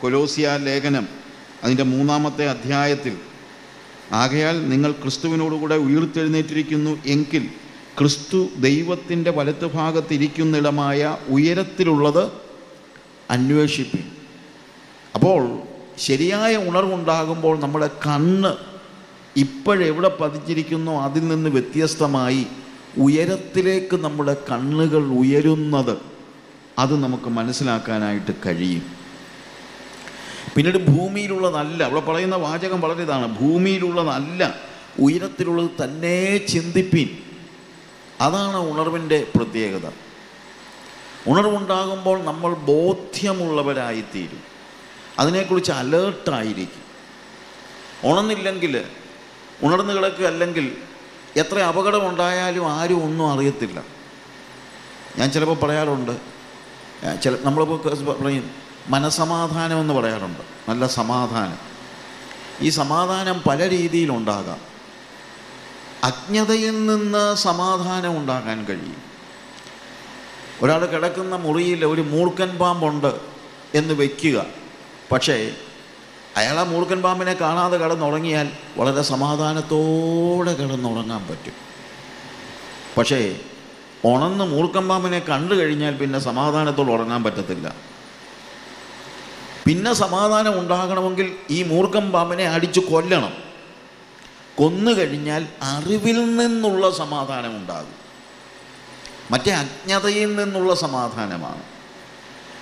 കൊലോസ്യ ലേഖനം അതിൻ്റെ 3-ാമത്തെ അധ്യായത്തിൽ, ആകയാൽ നിങ്ങൾ ക്രിസ്തുവിനോടുകൂടെ ഉയിർത്തെഴുന്നേറ്റിരിക്കുന്നു എങ്കിൽ ക്രിസ്തു ദൈവത്തിൻ്റെ വലത്തുഭാഗത്തിരിക്കുന്നിടമായ ഉയരത്തിലുള്ളത് അന്വേഷിപ്പിൻ. അപ്പോൾ ശരിയായ ഉണർവുണ്ടാകുമ്പോൾ നമ്മുടെ കണ്ണ് ഇപ്പോഴെവിടെ പതിച്ചിരിക്കുന്നോ അതിൽ നിന്ന് വ്യത്യസ്തമായി ഉയരത്തിലേക്ക് നമ്മുടെ കണ്ണുകൾ ഉയരുന്നത് അത് നമുക്ക് മനസ്സിലാക്കാനായിട്ട് കഴിയും. പിന്നീട് ഭൂമിയിലുള്ളതല്ല, അവിടെ പറയുന്ന വാചകം വളരെ ഇതാണ്, ഭൂമിയിലുള്ളതല്ല ഉയരത്തിലുള്ളത് തന്നെ ചിന്തിപ്പിൻ. അതാണ് ഉണർവിൻ്റെ പ്രത്യേകത. ഉണർവുണ്ടാകുമ്പോൾ നമ്മൾ ബോധ്യമുള്ളവരായിത്തീരും, അതിനെക്കുറിച്ച് അലേർട്ടായിരിക്കും. ഉണർന്നില്ലെങ്കിൽ, ഉണർന്നു കിടക്കുക അല്ലെങ്കിൽ എത്ര അപകടമുണ്ടായാലും ആരും ഒന്നും അറിയത്തില്ല. ഞാൻ ചിലപ്പോൾ പറയാറുണ്ട്, നമ്മളിപ്പോൾ പറയും മനസമാധാനം എന്ന് പറയാറുണ്ട്. നല്ല സമാധാനം. ഈ സമാധാനം പല രീതിയിലുണ്ടാകാം. അജ്ഞതയിൽ നിന്ന് സമാധാനം ഉണ്ടാകാൻ കഴിയും. ഒരാൾ കിടക്കുന്ന മുറിയിൽ ഒരു മൂർഖൻ പാമ്പുണ്ട് എന്ന് വയ്ക്കുക, പക്ഷേ അയാൾ ആ മൂർഖൻ പാമ്പിനെ കാണാതെ കിടന്നുറങ്ങിയാൽ വളരെ സമാധാനത്തോടെ കിടന്നുറങ്ങാൻ പറ്റും. പക്ഷേ ഉണർന്ന് മൂർഖൻ പാമ്പിനെ കണ്ടു കഴിഞ്ഞാൽ പിന്നെ സമാധാനത്തോടെ ഉറങ്ങാൻ പറ്റത്തില്ല. പിന്നെ സമാധാനം ഉണ്ടാകണമെങ്കിൽ ഈ മൂർഖൻ പാമ്പിനെ അടിച്ചു കൊല്ലണം. കൊന്നു കഴിഞ്ഞാൽ അറിവിൽ നിന്നുള്ള സമാധാനം ഉണ്ടാകും. മറ്റേ അജ്ഞതയിൽ നിന്നുള്ള സമാധാനമാണ്.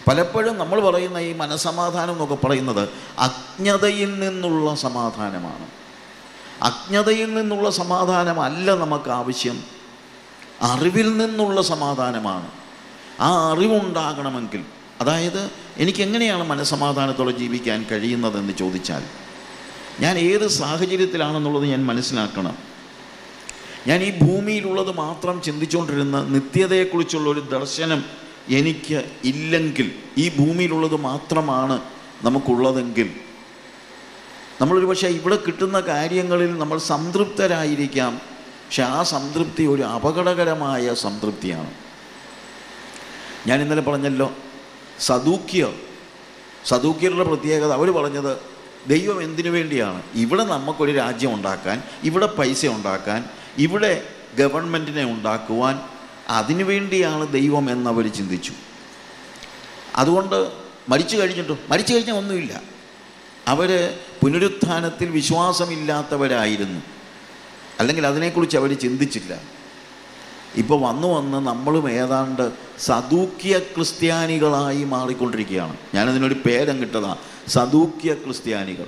പലപ്പോഴും നമ്മൾ പറയുന്ന ഈ മനസ്സമാധാനം എന്നൊക്കെ പറയുന്നത് അജ്ഞതയിൽ നിന്നുള്ള സമാധാനമാണ്. അജ്ഞതയിൽ നിന്നുള്ള സമാധാനമല്ല നമുക്ക് ആവശ്യം, അറിവിൽ നിന്നുള്ള സമാധാനമാണ്. ആ അറിവുണ്ടാകണമെങ്കിൽ, അതായത് എനിക്കെങ്ങനെയാണ് മനസ്സമാധാനത്തോടെ ജീവിക്കാൻ കഴിയുന്നതെന്ന് ചോദിച്ചാൽ, ഞാൻ ഏത് സാഹചര്യത്തിലാണെന്നുള്ളത് ഞാൻ മനസ്സിലാക്കണം. ഞാൻ ഈ ഭൂമിയിലുള്ളത് മാത്രം ചിന്തിച്ചുകൊണ്ടിരുന്ന നിത്യതയെക്കുറിച്ചുള്ളൊരു ദർശനം എനിക്ക് ഇല്ലെങ്കിൽ, ഈ ഭൂമിയിലുള്ളത് മാത്രമാണ് നമുക്കുള്ളതെങ്കിൽ, നമ്മളൊരു പക്ഷേ ഇവിടെ കിട്ടുന്ന കാര്യങ്ങളിൽ നമ്മൾ സംതൃപ്തരായിരിക്കാം. പക്ഷെ ആ സംതൃപ്തി ഒരു അപകടകരമായ സംതൃപ്തിയാണ്. ഞാൻ ഇന്നലെ പറഞ്ഞല്ലോ, സദൂക്യരുടെ പ്രത്യേകത, അവർ പറഞ്ഞത് ദൈവം എന്തിനു വേണ്ടിയാണ്? ഇവിടെ നമുക്കൊരു രാജ്യം ഉണ്ടാക്കാൻ, ഇവിടെ പൈസ ഉണ്ടാക്കാൻ, ഇവിടെ ഗവൺമെൻറ്റിനെ ഉണ്ടാക്കുവാൻ, അതിനു വേണ്ടിയാണ് ദൈവം എന്നവർ ചിന്തിച്ചു. അതുകൊണ്ട് മരിച്ചു കഴിഞ്ഞാൽ ഒന്നുമില്ല. അവർ പുനരുത്ഥാനത്തിൽ വിശ്വാസമില്ലാത്തവരായിരുന്നു, അല്ലെങ്കിൽ അതിനെക്കുറിച്ച് അവർ ചിന്തിച്ചില്ല. ഇപ്പോൾ വന്ന് നമ്മളും ഏതാണ്ട് സദൂക്യ ക്രിസ്ത്യാനികളായി മാറിക്കൊണ്ടിരിക്കുകയാണ്. ഞാനതിനൊരു പേരങ്ങിട്ടതാണ്, സദൂക്യ ക്രിസ്ത്യാനികൾ.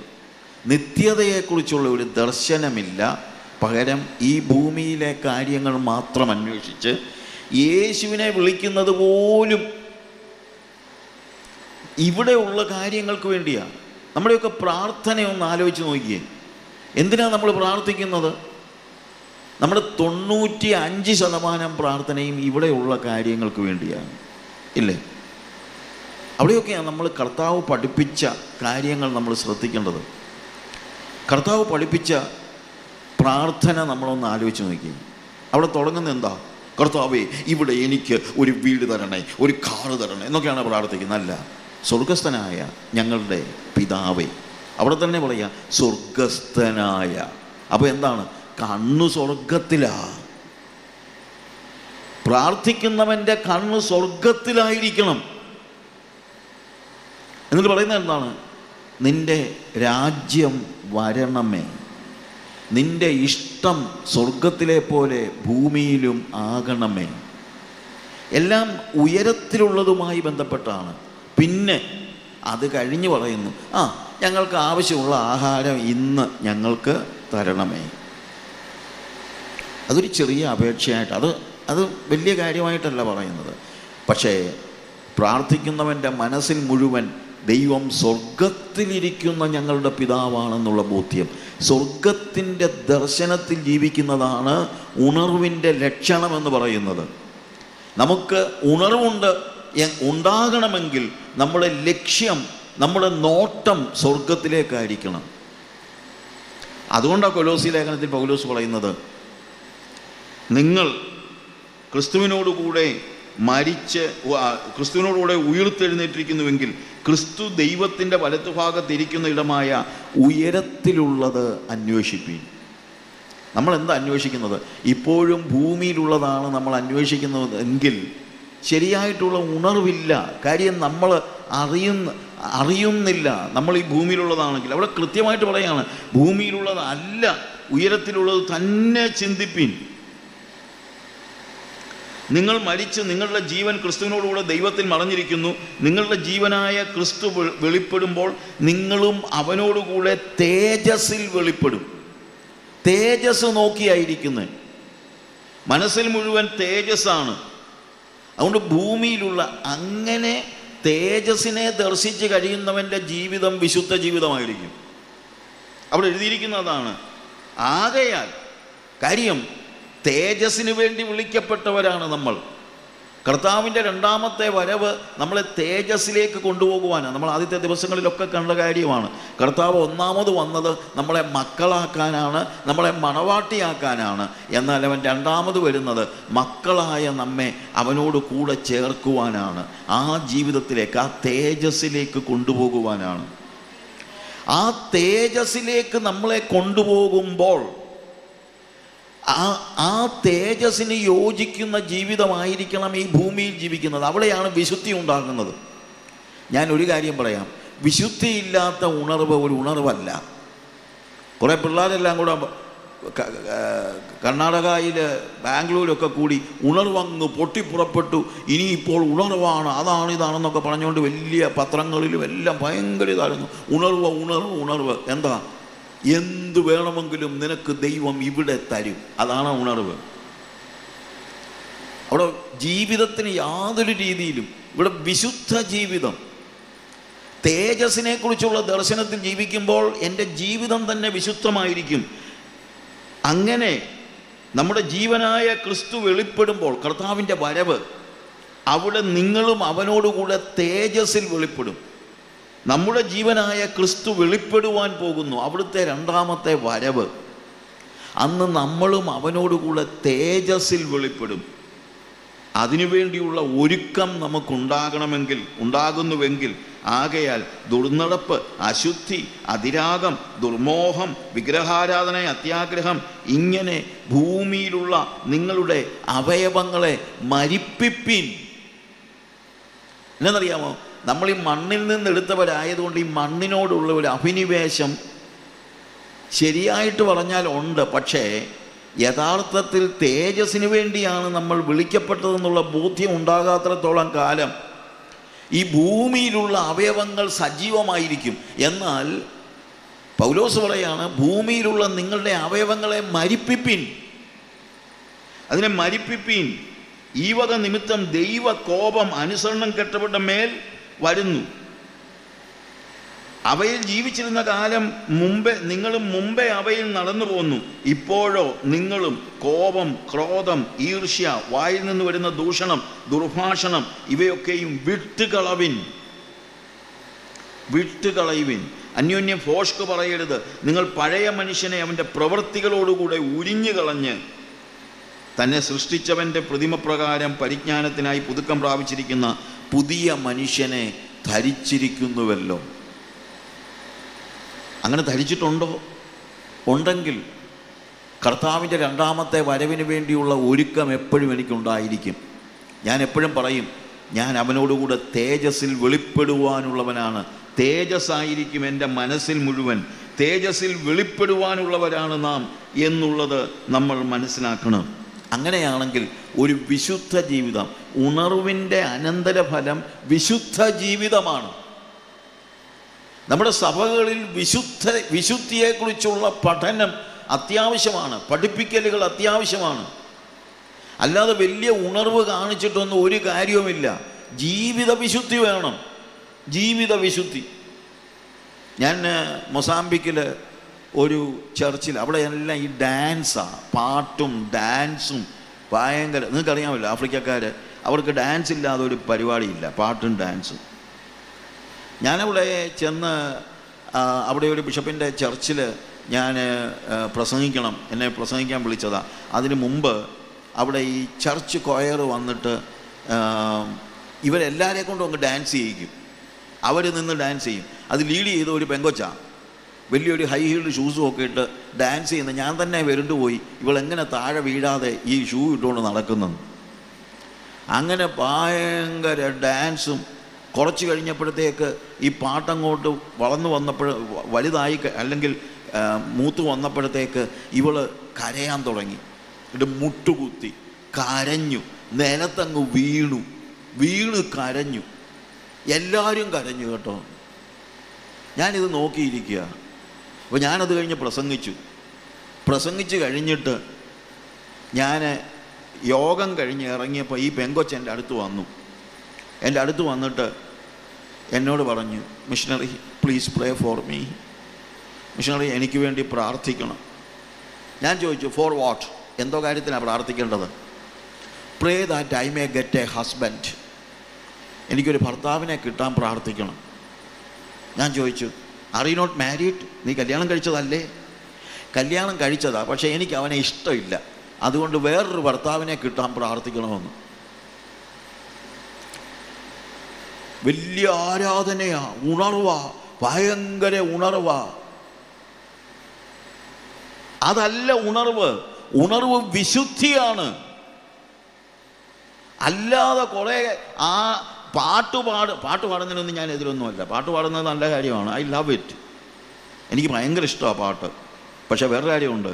നിത്യതയെക്കുറിച്ചുള്ള ഒരു ദർശനമില്ല, പകരം ഈ ഭൂമിയിലെ കാര്യങ്ങൾ മാത്രം അന്വേഷിച്ച് യേശുവിനെ വിളിക്കുന്നത് പോലും ഇവിടെയുള്ള കാര്യങ്ങൾക്ക് വേണ്ടിയാണ്. നമ്മുടെയൊക്കെ പ്രാർത്ഥനയൊന്ന് ആലോചിച്ച് നോക്കിയേ. എന്തിനാണ് നമ്മൾ പ്രാർത്ഥിക്കുന്നത്? നമ്മുടെ 95% പ്രാർത്ഥനയും ഇവിടെയുള്ള കാര്യങ്ങൾക്ക് വേണ്ടിയാണ്, ഇല്ലേ? അവിടെയൊക്കെയാണ് നമ്മൾ കർത്താവ് പഠിപ്പിച്ച കാര്യങ്ങൾ നമ്മൾ ശ്രദ്ധിക്കേണ്ടത്. കർത്താവ് പഠിപ്പിച്ച പ്രാർത്ഥന നമ്മളൊന്ന് ആലോചിച്ച് നോക്കി. അവിടെ തുടങ്ങുന്നത് എന്താ? കർത്താവേ, ഇവിടെ എനിക്ക് ഒരു വീട് തരണേ, ഒരു കാറ് തരണേ എന്നൊക്കെയാണ് പ്രാർത്ഥിക്കുന്നത്. അല്ല, സ്വർഗസ്ഥനായ ഞങ്ങളുടെ പിതാവേ. അവിടെ തന്നെ പറയാ സ്വർഗസ്ഥനായ. അപ്പോൾ എന്താണ്? കണ്ണു സ്വർഗത്തിലാ. പ്രാർത്ഥിക്കുന്നവൻ്റെ കണ്ണ് സ്വർഗത്തിലായിരിക്കണം. എന്നിട്ട് പറയുന്നത് എന്താണ്? നിന്റെ രാജ്യം വരണമേ, നിന്റെ ഇഷ്ടം സ്വർഗത്തിലെ പോലെ ഭൂമിയിലും ആകണമേ. എല്ലാം ഉയരത്തിലുള്ളതുമായി ബന്ധപ്പെട്ടാണ്. പിന്നെ അത് കഴിഞ്ഞ് പറയുന്നു, ഞങ്ങൾക്ക് ആവശ്യമുള്ള ആഹാരം ഇന്ന് ഞങ്ങൾക്ക് തരണമേ. അതൊരു ചെറിയ അപേക്ഷയായിട്ട്, അത് വലിയ കാര്യമായിട്ടല്ല പറയുന്നത്. പക്ഷേ പ്രാർത്ഥിക്കുന്നവൻ്റെ മനസ്സിൽ മുഴുവൻ ദൈവം സ്വർഗത്തിലിരിക്കുന്ന ഞങ്ങളുടെ പിതാവാണെന്നുള്ള ബോധ്യം, സ്വർഗത്തിൻ്റെ ദർശനത്തിൽ ജീവിക്കുന്നതാണ് ഉണർവിൻ്റെ ലക്ഷണമെന്ന് പറയുന്നത്. നമുക്ക് ഉണ്ടാകണമെങ്കിൽ നമ്മുടെ ലക്ഷ്യം, നമ്മുടെ നോട്ടം സ്വർഗത്തിലേക്കായിരിക്കണം. അതുകൊണ്ടാണ് കൊലോസി ലേഖനത്തിൽ പൗലോസ് പറയുന്നത്, നിങ്ങൾ ക്രിസ്തുവിനോടുകൂടെ ഉയർത്തെഴുന്നേറ്റിരിക്കുന്നുവെങ്കിൽ ക്രിസ്തു ദൈവത്തിൻ്റെ വലത്തുഭാഗത്തിരിക്കുന്ന ഇടമായ ഉയരത്തിലുള്ളത് അന്വേഷിപ്പീൻ. നമ്മൾ എന്താ അന്വേഷിക്കുന്നത്? ഇപ്പോഴും ഭൂമിയിലുള്ളതാണ് നമ്മൾ അന്വേഷിക്കുന്നത് എങ്കിൽ ശരിയായിട്ടുള്ള ഉണർവില്ല. കാര്യം നമ്മൾ അറിയുന്നില്ല നമ്മൾ ഈ ഭൂമിയിലുള്ളതാണെങ്കിൽ. അവിടെ കൃത്യമായിട്ട് പറയാണ്, ഭൂമിയിലുള്ളത് അല്ല, ഉയരത്തിലുള്ളത് തന്നെ ചിന്തിപ്പീൻ. നിങ്ങൾ മരിച്ച് നിങ്ങളുടെ ജീവൻ ക്രിസ്തുവിനോടുകൂടെ ദൈവത്തിൽ മറഞ്ഞിരിക്കുന്നു. നിങ്ങളുടെ ജീവനായ ക്രിസ്തു വെളിപ്പെടുമ്പോൾ നിങ്ങളും അവനോടുകൂടെ തേജസ്സിൽ വെളിപ്പെടും. തേജസ് നോക്കിയായിരിക്കുന്നത്. മനസ്സിൽ മുഴുവൻ തേജസ്സാണ്. അതുകൊണ്ട് ഭൂമിയിലുള്ള അങ്ങനെ തേജസ്സിനെ ദർശിച്ച് കഴിയുന്നവൻ്റെ ജീവിതം വിശുദ്ധ ജീവിതമായിരിക്കും. അവിടെ എഴുതിയിരിക്കുന്നതാണ്. ആകയാൽ കാര്യം തേജസ്സിന് വേണ്ടി വിളിക്കപ്പെട്ടവരാണ് നമ്മൾ. കർത്താവിൻ്റെ രണ്ടാമത്തെ വരവ് നമ്മളെ തേജസ്സിലേക്ക് കൊണ്ടുപോകുവാനാണ്. നമ്മൾ ആദ്യത്തെ ദിവസങ്ങളിലൊക്കെ കണ്ട കാര്യമാണ്. കർത്താവ് ഒന്നാമത് വന്നത് നമ്മളെ മക്കളാക്കാനാണ്, നമ്മളെ മണവാട്ടിയാക്കാനാണ്. എന്നാൽ അവൻ രണ്ടാമത് വരുന്നത് മക്കളായ നമ്മെ അവനോട് കൂടെ ചേർക്കുവാനാണ്. ആ ജീവിതത്തിലേക്ക്, ആ തേജസ്സിലേക്ക് കൊണ്ടുപോകുവാനാണ്. ആ തേജസ്സിലേക്ക് നമ്മളെ കൊണ്ടുപോകുമ്പോൾ ആ തേജസ്സിന് യോജിക്കുന്ന ജീവിതമായിരിക്കണം ഈ ഭൂമിയിൽ ജീവിക്കുന്നത്. അവിടെയാണ് വിശുദ്ധി ഉണ്ടാകുന്നത്. ഞാൻ ഒരു കാര്യം പറയാം, വിശുദ്ധിയില്ലാത്ത ഉണർവ് ഒരു ഉണർവല്ല. കുറേ പിള്ളേരെല്ലാം കൂടെ കർണാടകയിൽ ബാംഗ്ലൂരൊക്കെ കൂടി ഉണർവങ്ങ് പൊട്ടിപ്പുറപ്പെട്ടു. ഇനിയിപ്പോൾ ഉണർവാണ്, അതാണ് ഇതാണെന്നൊക്കെ പറഞ്ഞുകൊണ്ട് വലിയ പത്രങ്ങളിലും എല്ലാം ഭയങ്കര ഇതായിരുന്നു. ഉണർവ് എന്താ? എന്തു വേണമെങ്കിലും നിനക്ക് ദൈവം ഇവിടെ തരും. അതാണ് ഉണർവ്. അവിടെ ജീവിതത്തിന് യാതൊരു രീതിയിലും ഇവിടെ വിശുദ്ധ ജീവിതം, തേജസ്സിനെ കുറിച്ചുള്ള ദർശനത്തിൽ ജീവിക്കുമ്പോൾ എൻ്റെ ജീവിതം തന്നെ വിശുദ്ധമായിരിക്കും. അങ്ങനെ നമ്മുടെ ജീവനായ ക്രിസ്തു വെളിപ്പെടുമ്പോൾ, കർത്താവിൻ്റെ വരവ്, അവിടെ നിങ്ങളും അവനോടുകൂടെ തേജസ്സിൽ വെളിപ്പെടും. നമ്മുടെ ജീവനായ ക്രിസ്തു വെളിപ്പെടുവാൻ പോകുന്നു. അവിടുത്തെ രണ്ടാമത്തെ വരവ്, അന്ന് നമ്മളും അവനോടുകൂടെ തേജസ്സിൽ വെളിപ്പെടും. അതിനുവേണ്ടിയുള്ള ഒരുക്കം ഉണ്ടാകുന്നുവെങ്കിൽ ആകയാൽ ദുർനടപ്പ്, അശുദ്ധി, അതിരാഗം, ദുർമോഹം, വിഗ്രഹാരാധന, അത്യാഗ്രഹം, ഇങ്ങനെ ഭൂമിയിലുള്ള നിങ്ങളുടെ അവയവങ്ങളെ മരിപ്പിപ്പീൻ. എന്നറിയാമോ? നമ്മൾ ഈ മണ്ണിൽ നിന്ന് എടുത്തവരായതുകൊണ്ട് ഈ മണ്ണിനോടുള്ള ഒരു അഭിനിവേശം ശരിയായിട്ട് പറഞ്ഞാൽ ഉണ്ട്. പക്ഷേ യഥാർത്ഥത്തിൽ തേജസ്സിന് വേണ്ടിയാണ് നമ്മൾ വിളിക്കപ്പെട്ടതെന്നുള്ള ബോധ്യം ഉണ്ടാകാത്തിടത്തോളം കാലം ഈ ഭൂമിയിലുള്ള അവയവങ്ങൾ സജീവമായിരിക്കും. എന്നാൽ പൗലോസ് പറയാണ്, ഭൂമിയിലുള്ള നിങ്ങളുടെ അവയവങ്ങളെ മരിപ്പിപ്പീൻ. അതിനെ മരിപ്പിപ്പീൻ. ഈ വക നിമിത്തം ദൈവ കോപം അനുസരണം കെട്ടപ്പെട്ട മേൽ വരുന്നു. അവയിൽ ജീവിച്ചിരുന്ന കാലം നിങ്ങളും മുമ്പേ അവയിൽ നടന്നു പോന്നു. ഇപ്പോഴോ നിങ്ങളും കോപം, ക്രോധം, ഈർഷ്യ, വായിൽ നിന്ന് വരുന്ന ദൂഷണം, ദുർഭാഷണം ഇവയൊക്കെയും വിട്ടുകളയുവിൻ. അന്യോന്യം ഭോഷ്ക് പറയരുത്. നിങ്ങൾ പഴയ മനുഷ്യനെ അവൻ്റെ പ്രവൃത്തികളോടുകൂടെ ഉരിഞ്ഞു കളഞ്ഞ് തന്നെ സൃഷ്ടിച്ചവൻ്റെ പ്രതിമപ്രകാരം പരിജ്ഞാനത്തിനായി പുതുക്കം പ്രാപിച്ചിരിക്കുന്ന പുതിയ മനുഷ്യനെ ധരിച്ചിരിക്കുന്നുവല്ലോ. അങ്ങനെ ധരിച്ചിട്ടുണ്ടോ? ഉണ്ടെങ്കിൽ കർത്താവിൻ്റെ രണ്ടാമത്തെ വരവിന് വേണ്ടിയുള്ള ഒരുക്കം എപ്പോഴും എനിക്കുണ്ടായിരിക്കും. ഞാൻ എപ്പോഴും പറയും, ഞാൻ അവനോടുകൂടെ തേജസ്സിൽ വെളിപ്പെടുവാനുള്ളവനാണ്. തേജസ്സായിരിക്കും എൻ്റെ മനസ്സിൽ മുഴുവൻ. തേജസ്സിൽ വെളിപ്പെടുവാനുള്ളവരാണ് നാം എന്നുള്ളത് നമ്മൾ മനസ്സിലാക്കണം. അങ്ങനെയാണെങ്കിൽ ഒരു വിശുദ്ധ ജീവിതം, ഉണർവിൻ്റെ അനന്തരഫലം വിശുദ്ധ ജീവിതമാണ്. നമ്മുടെ സഭകളിൽ വിശുദ്ധിയെക്കുറിച്ചുള്ള പഠനം അത്യാവശ്യമാണ്, പഠിപ്പിക്കലുകൾ അത്യാവശ്യമാണ്. അല്ലാതെ വലിയ ഉണർവ് കാണിച്ചിട്ടൊന്നും ഒരു കാര്യവുമില്ല. ജീവിത വിശുദ്ധി വേണം, ജീവിത വിശുദ്ധി. ഞാൻ മൊസാംബിക്കിൽ ഒരു ചർച്ചിൽ, അവിടെ എല്ലാം ഈ ഡാൻസാണ്, പാട്ടും ഡാൻസും ഭയങ്കര. നിങ്ങൾക്കറിയാമല്ലോ, ആഫ്രിക്കക്കാർ, അവർക്ക് ഡാൻസ് ഇല്ലാതെ ഒരു പരിപാടിയില്ല, പാട്ടും ഡാൻസും. ഞാനവിടെ ചെന്ന് അവിടെ ഒരു ബിഷപ്പിൻ്റെ ചർച്ചിൽ ഞാൻ എന്നെ പ്രസംഗിക്കാൻ വിളിച്ചതാണ്. അതിനു മുമ്പ് അവിടെ ഈ ചർച്ച് കൊയർ വന്നിട്ട് ഇവരെല്ലാവരെ കൊണ്ടും അങ്ങ് ഡാൻസ് ചെയ്യിക്കും. അവർ നിന്ന് ഡാൻസ് ചെയ്യും. അത് ലീഡ് ചെയ്ത ഒരു പെങ്കൊച്ച, വലിയൊരു ഹൈ ഹീൽഡ് ഷൂസും ഒക്കെ ഇട്ട് ഡാൻസ് ചെയ്യുന്ന ഞാൻ തന്നെ വരണ്ടു പോയി, ഇവളെങ്ങനെ താഴെ വീഴാതെ ഈ ഷൂ ഇട്ടുകൊണ്ട് നടക്കുന്നു. അങ്ങനെ ഭയങ്കര ഡാൻസും. കുറച്ച് കഴിഞ്ഞപ്പോഴത്തേക്ക് ഈ പാട്ടങ്ങോട്ട് വളർന്നു വലുതായി അല്ലെങ്കിൽ മൂത്ത് വന്നപ്പോഴത്തേക്ക് ഇവള് കരയാൻ തുടങ്ങി. എന്നിട്ട് മുട്ടുകുത്തി കരഞ്ഞു, നിലത്തങ്ങ് വീണ് കരഞ്ഞു. എല്ലാവരും കരഞ്ഞു കേട്ടോ. ഞാനിത് നോക്കിയിരിക്കുക. അപ്പോൾ ഞാനത് കഴിഞ്ഞ് പ്രസംഗിച്ച് കഴിഞ്ഞിട്ട് ഞാൻ യോഗം കഴിഞ്ഞ് ഇറങ്ങിയപ്പോൾ ഈ പെങ്കൊച്ച് എൻ്റെ അടുത്ത് വന്നിട്ട് എന്നോട് പറഞ്ഞു, missionary please pray for me. Missionary എനിക്ക് വേണ്ടി പ്രാർത്ഥിക്കണം. ഞാൻ ചോദിച്ചു ഫോർ വാട്ട്, എന്തോ കാര്യത്തിനാണ് പ്രാർത്ഥിക്കേണ്ടത്? പ്രേ that I may get A husband, എനിക്കൊരു ഭർത്താവിനെ കിട്ടാൻ പ്രാർത്ഥിക്കണം. ഞാൻ ചോദിച്ചു ആർ യു നോട്ട് മാരീഡ്, നീ കല്യാണം കഴിച്ചതല്ലേ? കല്യാണം കഴിച്ചതാ, പക്ഷേ എനിക്ക് അവനെ ഇഷ്ടമില്ല, അതുകൊണ്ട് വേറൊരു ഭർത്താവിനെ കിട്ടാൻ പ്രാർത്ഥിക്കണമെന്ന്. വലിയ ആരാധനയാ, ഉണർവാ, ഭയങ്കര ഉണർവാ. അതല്ല ഉണർവ് വിശുദ്ധിയാണ്. അല്ലാതെ കുറേ ആ പാട്ട് പാടുന്നതിനൊന്നും ഞാൻ എതിരൊന്നുമല്ല. പാട്ട് പാടുന്നത് നല്ല കാര്യമാണ്, ഐ ലവ് ഇറ്റ്, എനിക്ക് ഭയങ്കര ഇഷ്ടമാണ് പാട്ട്. പക്ഷെ വേറെ കാര്യമുണ്ട്,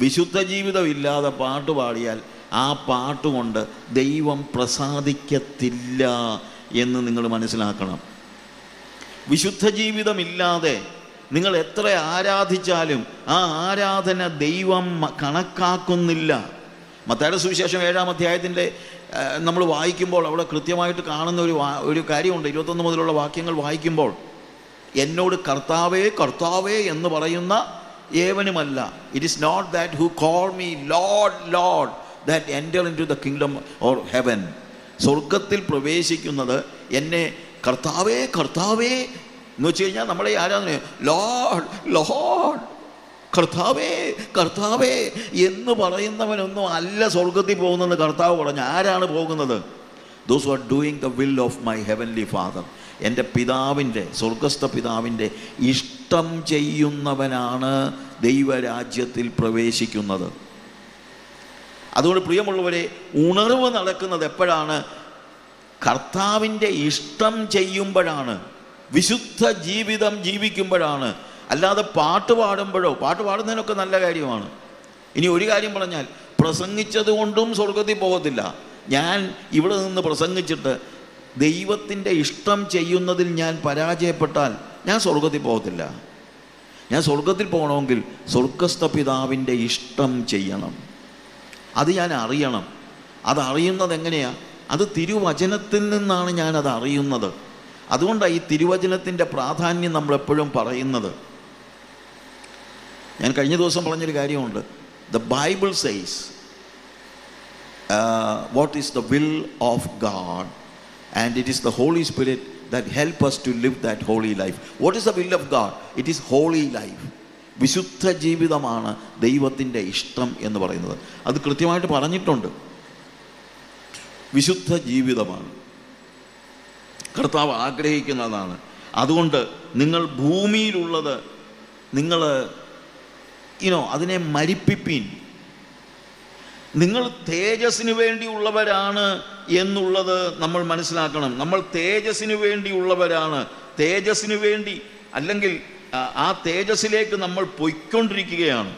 വിശുദ്ധ ജീവിതം ഇല്ലാതെ പാട്ട് പാടിയാൽ ആ പാട്ടുകൊണ്ട് ദൈവം പ്രസാദിക്കത്തില്ല എന്ന് നിങ്ങൾ മനസ്സിലാക്കണം. വിശുദ്ധ ജീവിതമില്ലാതെ നിങ്ങൾ എത്ര ആരാധിച്ചാലും ആ ആരാധന ദൈവം കണക്കാക്കുന്നില്ല. മത്തായിയുടെ സുവിശേഷം 7-ാം അധ്യായത്തിൻ്റെ നമ്മൾ വായിക്കുമ്പോൾ അവിടെ കൃത്യമായിട്ട് കാണുന്ന ഒരു കാര്യമുണ്ട്. 21 മുതലുള്ള വാക്യങ്ങൾ വായിക്കുമ്പോൾ, എന്നോട് കർത്താവേ കർത്താവേ എന്ന് പറയുന്ന ഏവനുമല്ല, it is not that who call me lord lord that enter into the kingdom or heaven. സ്വർഗത്തിൽ പ്രവേശിക്കുന്നത് എന്നെ കർത്താവേ കർത്താവേ എന്ന് വെച്ച് കഴിഞ്ഞാൽ നമ്മളെ ആരാധന ലോർഡ് ലോർഡ് കർത്താവേ കർത്താവേ എന്ന് പറയുന്നവനൊന്നും അല്ല സ്വർഗത്തിൽ പോകുന്നെന്ന് കർത്താവ് പറഞ്ഞു. ആരാണ് പോകുന്നത്? Those who are doing the will of my heavenly father. എൻ്റെ പിതാവിൻ്റെ, സ്വർഗസ്ഥ പിതാവിൻ്റെ ഇഷ്ടം ചെയ്യുന്നവനാണ് ദൈവരാജ്യത്തിൽ പ്രവേശിക്കുന്നത്. അതുകൊണ്ട് പ്രിയമുള്ളവരെ, ഉണർവ് നടക്കുന്നത് എപ്പോഴാണ്? കർത്താവിൻ്റെ ഇഷ്ടം ചെയ്യുമ്പോഴാണ്, വിശുദ്ധ ജീവിതം ജീവിക്കുമ്പോഴാണ്. അല്ലാതെ പാട്ട് പാടുമ്പോഴോ, പാട്ട് പാടുന്നതിനൊക്കെ നല്ല കാര്യമാണ്. ഇനി ഒരു കാര്യം പറഞ്ഞാൽ, പ്രസംഗിച്ചത് കൊണ്ടും സ്വർഗത്തിൽ പോകത്തില്ല. ഞാൻ ഇവിടെ നിന്ന് പ്രസംഗിച്ചിട്ട് ദൈവത്തിൻ്റെ ഇഷ്ടം ചെയ്യുന്നതിൽ ഞാൻ പരാജയപ്പെട്ടാൽ ഞാൻ സ്വർഗത്തിൽ പോകത്തില്ല. ഞാൻ സ്വർഗത്തിൽ പോകണമെങ്കിൽ സ്വർഗസ്ഥ പിതാവിൻ്റെ ഇഷ്ടം ചെയ്യണം. അത് ഞാൻ അറിയണം. അതറിയുന്നത് എങ്ങനെയാണ്? അത് തിരുവചനത്തിൽ നിന്നാണ് ഞാനത് അറിയുന്നത്. അതുകൊണ്ടാണ് ഈ തിരുവചനത്തിൻ്റെ പ്രാധാന്യം നമ്മളെപ്പോഴും പറയുന്നത്. ഞാൻ കഴിഞ്ഞ ദിവസം പറഞ്ഞൊരു കാര്യമുണ്ട്. The Bible says what is the will of God and it is the holy spirit that help us to live that holy life. What is the will of God? It is holy life. വിശുദ്ധ ജീവിതമാണ് ദൈവത്തിൻ്റെ ഇഷ്ടം എന്ന് പറയുന്നത്. അത് കൃത്യമായിട്ട് പറഞ്ഞിട്ടുണ്ട്. വിശുദ്ധ ജീവിതമാണ് കർത്താവ് ആഗ്രഹിക്കുന്നതാണ്. അതുകൊണ്ട് നിങ്ങൾ ഭൂമിയിലുള്ളത് നിങ്ങൾ അതിനെ മരിപ്പിപ്പീൻ. നിങ്ങൾ തേജസ്സിന് വേണ്ടിയുള്ളവരാണ് എന്നുള്ളത് നമ്മൾ മനസ്സിലാക്കണം. നമ്മൾ തേജസ്സിന് വേണ്ടിയുള്ളവരാണ്. തേജസ്സിന് വേണ്ടി, അല്ലെങ്കിൽ ആ തേജസ്സിലേക്ക് നമ്മൾ പൊയ്ക്കൊണ്ടിരിക്കുകയാണ്.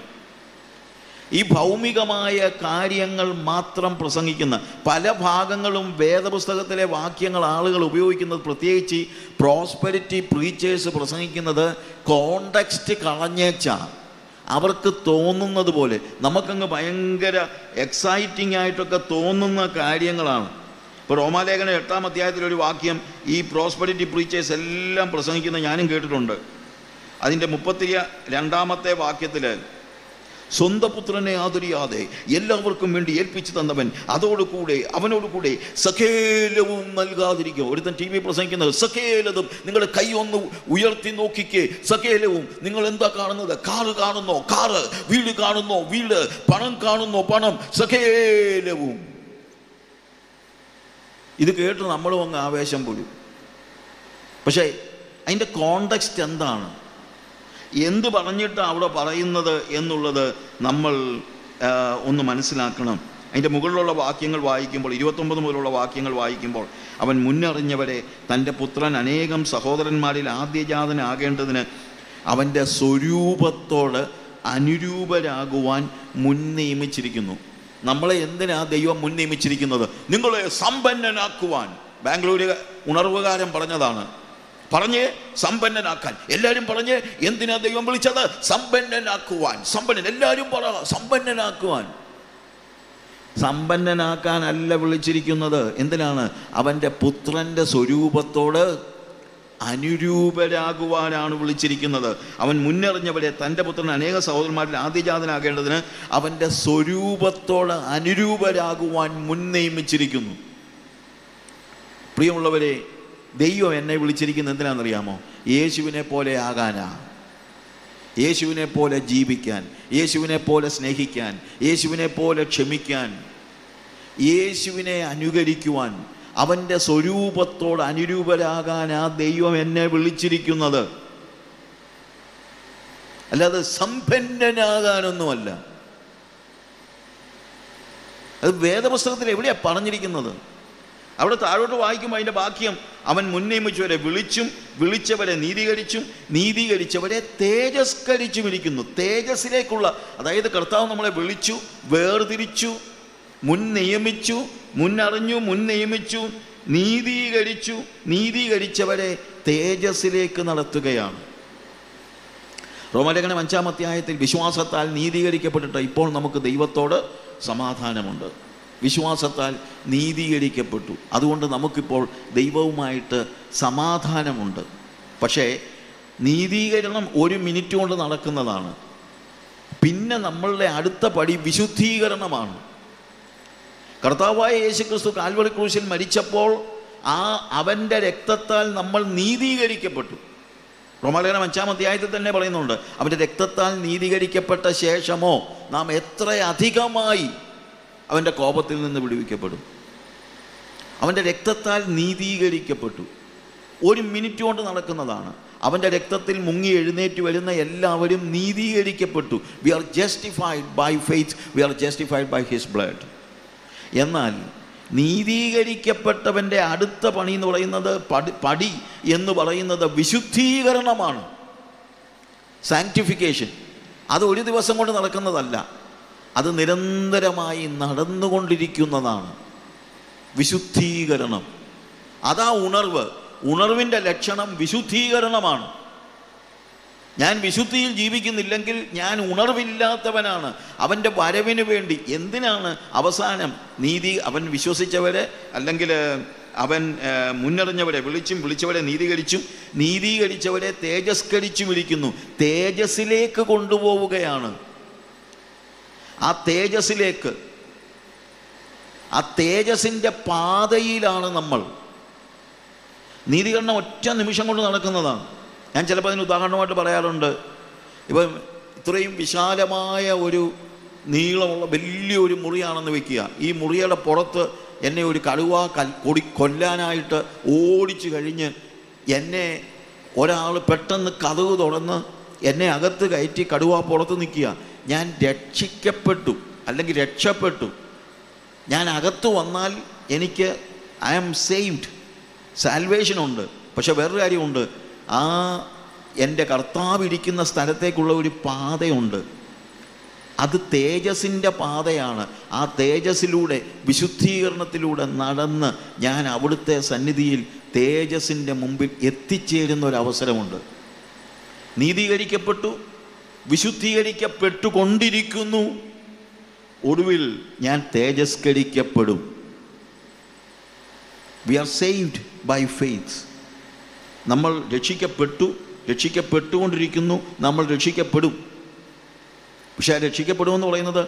ഈ ഭൗമികമായ കാര്യങ്ങൾ മാത്രം പ്രസംഗിക്കുന്ന പല ഭാഗങ്ങളും വേദപുസ്തകത്തിലെ വാക്യങ്ങൾ ആളുകൾ ഉപയോഗിക്കുന്നത്, പ്രത്യേകിച്ച് പ്രോസ്പെരിറ്റി പ്രീച്ചേഴ്സ് പ്രസംഗിക്കുന്നത് കോണ്ടെക്സ്റ്റ് കളഞ്ഞേച്ചാണ്. അവർക്ക് തോന്നുന്നത് പോലെ, നമുക്കങ്ങ് ഭയങ്കര എക്സൈറ്റിംഗ് ആയിട്ടൊക്കെ തോന്നുന്ന കാര്യങ്ങളാണ്. ഇപ്പോൾ റോമാലേഖനം 8-ാം അധ്യായത്തിലൊരു വാക്യം ഈ പ്രോസ്പെരിറ്റി പ്രീച്ചേഴ്സ് എല്ലാം പ്രസംഗിക്കുന്ന ഞാനും കേട്ടിട്ടുണ്ട്. അതിൻ്റെ 32-ാമത്തെ വാക്യത്തിൽ, സ്വന്തം പുത്രനെ ആദരിയാതെ എല്ലാവർക്കും വേണ്ടി ഏൽപ്പിച്ചു തന്നവൻ അതോടുകൂടെ അവനോടുകൂടെ സകലവും നൽകാതിരിക്കും. ഒരുത്തൻ ടി വി പ്രസംഗിക്കുന്നത് സകലതും, നിങ്ങളുടെ കൈ ഒന്ന് ഉയർത്തി നോക്കിക്കേ, സകലവും. നിങ്ങൾ എന്താ കാണുന്നത്? കാറ് കാണുന്നോ? കാറ്. വീട് കാണുന്നോ? വീട്. പണം കാണുന്നോ? പണം. സകലവും. ഇത് കേട്ട് നമ്മളും അങ്ങ് ആവേശം പോലും. പക്ഷേ അതിൻ്റെ കോണ്ടെക്സ്റ്റ് എന്താണ്, എന്ത് പറഞ്ഞിട്ട് അവിടെ പറയുന്നത് എന്നുള്ളത് നമ്മൾ ഒന്ന് മനസ്സിലാക്കണം. അതിൻ്റെ മുകളിലുള്ള വാക്യങ്ങൾ വായിക്കുമ്പോൾ, 29 മുതലുള്ള വാക്യങ്ങൾ വായിക്കുമ്പോൾ, അവൻ മുന്നറിഞ്ഞവരെ തൻ്റെ പുത്രൻ അനേകം സഹോദരന്മാരിൽ ആദ്യജാതനാകേണ്ടതിന് അവൻ്റെ സ്വരൂപത്തോട് അനുരൂപരാകുവാൻ മുൻ നിയമിച്ചിരിക്കുന്നു. നമ്മളെ എന്തിനാ ദൈവം മുൻ നിയമിച്ചിരിക്കുന്നത്? നിങ്ങളെ സമ്പന്നനാക്കുവാൻ. ബാംഗ്ലൂർ ഉണർവുകാരൻ പറഞ്ഞതാണ്. പറഞ്ഞ് സമ്പന്നനാക്കാൻ. എല്ലാവരും പറഞ്ഞ് എന്തിനാ ദൈവം വിളിച്ചത്? സമ്പന്നനാക്കുവാൻ. സമ്പന്നൻ, എല്ലാവരും പറ, സമ്പന്നനാക്കുവാൻ. സമ്പന്നനാക്കാനല്ല വിളിച്ചിരിക്കുന്നത്. എന്തിനാണ്? അവൻ്റെ പുത്രൻ്റെ സ്വരൂപത്തോട് അനുരൂപരാകുവാനാണ് വിളിച്ചിരിക്കുന്നത്. അവൻ മുന്നറിഞ്ഞവരെ തൻ്റെ പുത്രൻ അനേക സഹോദരന്മാരിൽ ആദ്യജാതനാകേണ്ടതിന് അവൻ്റെ സ്വരൂപത്തോട് അനുരൂപരാകുവാൻ മുൻ നിയമിച്ചിരിക്കുന്നു. പ്രിയമുള്ളവരെ, ദൈവം എന്നെ വിളിച്ചിരിക്കുന്നത് എന്തിനാണെന്നറിയാമോ? യേശുവിനെ പോലെ ആകാനാ, യേശുവിനെ പോലെ ജീവിക്കാൻ, യേശുവിനെ പോലെ സ്നേഹിക്കാൻ, യേശുവിനെ പോലെ ക്ഷമിക്കാൻ, യേശുവിനെ അനുകരിക്കുവാൻ, അവൻ്റെ സ്വരൂപത്തോട് അനുരൂപരാകാനാ ദൈവം എന്നെ വിളിച്ചിരിക്കുന്നത്. അല്ലാതെ സമ്പന്നനാകാനൊന്നുമല്ല. അത് വേദപുസ്തകത്തിൽ എവിടെയാണ് പറഞ്ഞിരിക്കുന്നത്? അവിടെ താഴോട്ട് വായിക്കുമ്പോൾ അതിൻ്റെ വാക്യം, അവൻ മുൻനിയമിച്ചവരെ വിളിച്ചും വിളിച്ചവരെ നീതീകരിച്ചും നീതീകരിച്ചവരെ തേജസ്കരിച്ചും ഇരിക്കുന്നു. തേജസ്സിലേക്കുള്ള, അതായത് കർത്താവ് നമ്മളെ വിളിച്ചു, വേർതിരിച്ചു, മുൻ നിയമിച്ചു, മുന്നറിഞ്ഞു, മുൻ നിയമിച്ചു, നീതീകരിച്ചു, നീതീകരിച്ചവരെ തേജസ്സിലേക്ക് നടത്തുകയാണ്. റോമാലേഖനം 5-ാം അധ്യായത്തിൽ വിശ്വാസത്താൽ നീതീകരിക്കപ്പെട്ടിട്ട് ഇപ്പോൾ നമുക്ക് ദൈവത്തോട് സമാധാനമുണ്ട്. വിശ്വാസത്താൽ നീതീകരിക്കപ്പെട്ടു. അതുകൊണ്ട് നമുക്കിപ്പോൾ ദൈവവുമായിട്ട് സമാധാനമുണ്ട്. പക്ഷേ നീതീകരണം 1 മിനിറ്റ് കൊണ്ട് നടക്കുന്നതാണ്. പിന്നെ നമ്മളുടെ അടുത്ത പടി വിശുദ്ധീകരണമാണ്. കർത്താവായ യേശുക്രിസ്തു കാൽവറി ക്രൂശിൽ മരിച്ചപ്പോൾ അവൻ്റെ രക്തത്താൽ നമ്മൾ നീതീകരിക്കപ്പെട്ടു. റോമാലേഖനം 5-ാം അധ്യായത്തിൽ തന്നെ പറയുന്നുണ്ട്, അവൻ്റെ രക്തത്താൽ നീതീകരിക്കപ്പെട്ട ശേഷമോ നാം എത്രയധികമായി അവൻ്റെ കോപത്തിൽ നിന്ന് വിടുവിക്കപ്പെടും. അവൻ്റെ രക്തത്താൽ നീതീകരിക്കപ്പെട്ടു. 1 മിനിറ്റ് കൊണ്ട് നടക്കുന്നതാണ്. അവൻ്റെ രക്തത്തിൽ മുങ്ങി എഴുന്നേറ്റ് വരുന്ന എല്ലാവരും നീതീകരിക്കപ്പെട്ടു. We are justified by faith, we are justified by his blood. എന്നാൽ നീതീകരിക്കപ്പെട്ടവൻ്റെ അടുത്ത പണി എന്ന് പറയുന്നത്, പടി എന്ന് പറയുന്നത് വിശുദ്ധീകരണമാണ്, സാങ്ക്ടിഫിക്കേഷൻ. അത് 1 ദിവസം കൊണ്ട് നടക്കുന്നതല്ല, അത് നിരന്തരമായി നടന്നുകൊണ്ടിരിക്കുന്നതാണ് വിശുദ്ധീകരണം. അതാ ഉണർവ്. ഉണർവിൻ്റെ ലക്ഷണം വിശുദ്ധീകരണമാണ്. ഞാൻ വിശുദ്ധിയിൽ ജീവിക്കുന്നില്ലെങ്കിൽ ഞാൻ ഉണർവില്ലാത്തവനാണ്. അവൻ്റെ വരവിന് വേണ്ടി എന്തിനാണ് അവസാനം നീതി? അവൻ വിശ്വസിച്ചവരെ, അല്ലെങ്കിൽ അവൻ മുന്നറിഞ്ഞവരെ വിളിച്ചും വിളിച്ചവരെ നീതീകരിച്ചും നീതീകരിച്ചവരെ തേജസ്കരിച്ചും ഇരിക്കുന്നു. തേജസ്സിലേക്ക് കൊണ്ടുപോവുകയാണ്. ആ തേജസ്സിലേക്ക്, ആ തേജസ്സിൻ്റെ പാതയിലാണ് നമ്മൾ. നീതീകരണം 1 നിമിഷം കൊണ്ട് നടക്കുന്നതാണ്. ഞാൻ ചിലപ്പോൾ അതിന് ഉദാഹരണമായിട്ട് പറയാറുണ്ട്. ഇപ്പം ഇത്രയും വിശാലമായ ഒരു നീളമുള്ള വലിയൊരു മുറിയാണെന്ന് വെക്കുക. ഈ മുറിയുടെ പുറത്ത് എന്നെ ഒരു കടുവ കൊല്ലാനായിട്ട് ഓടിച്ചു കഴിഞ്ഞ് എന്നെ ഒരാൾ പെട്ടെന്ന് കതക് തുറന്ന് എന്നെ അകത്ത് കയറ്റി കടുവ പുറത്ത് നിൽക്കുക. ഞാൻ രക്ഷിക്കപ്പെട്ടു, അല്ലെങ്കിൽ രക്ഷപ്പെട്ടു. ഞാൻ അകത്ത് വന്നാൽ എനിക്ക് ഐ ആം സേവ്ഡ്, സാൽവേഷനുണ്ട്. പക്ഷെ വേറൊരു കാര്യമുണ്ട്, ആ എൻ്റെ കർത്താവ് ഇരിക്കുന്ന സ്ഥലത്തേക്കുള്ള ഒരു പാതയുണ്ട്. അത് തേജസ്സിൻ്റെ പാതയാണ്. ആ തേജസ്സിലൂടെ, വിശുദ്ധീകരണത്തിലൂടെ നടന്ന് ഞാൻ അവിടുത്തെ സന്നിധിയിൽ തേജസ്സിൻ്റെ മുമ്പിൽ എത്തിച്ചേരുന്ന ഒരവസരമുണ്ട്. നീതീകരിക്കപ്പെട്ടു, വിശുദ്ധീകരിക്കപ്പെട്ടുകൊണ്ടിരിക്കുന്നു. ഒടുവിൽ ഞാൻ തേജസ്കരിക്കപ്പെടും. We are saved by faith. നമ്മൾ രക്ഷിക്കപ്പെട്ടുകൊണ്ടിരിക്കുന്നു. നമ്മൾ രക്ഷിക്കപ്പെടും. പക്ഷെ ആ രക്ഷിക്കപ്പെടുമെന്ന് പറയുന്നത്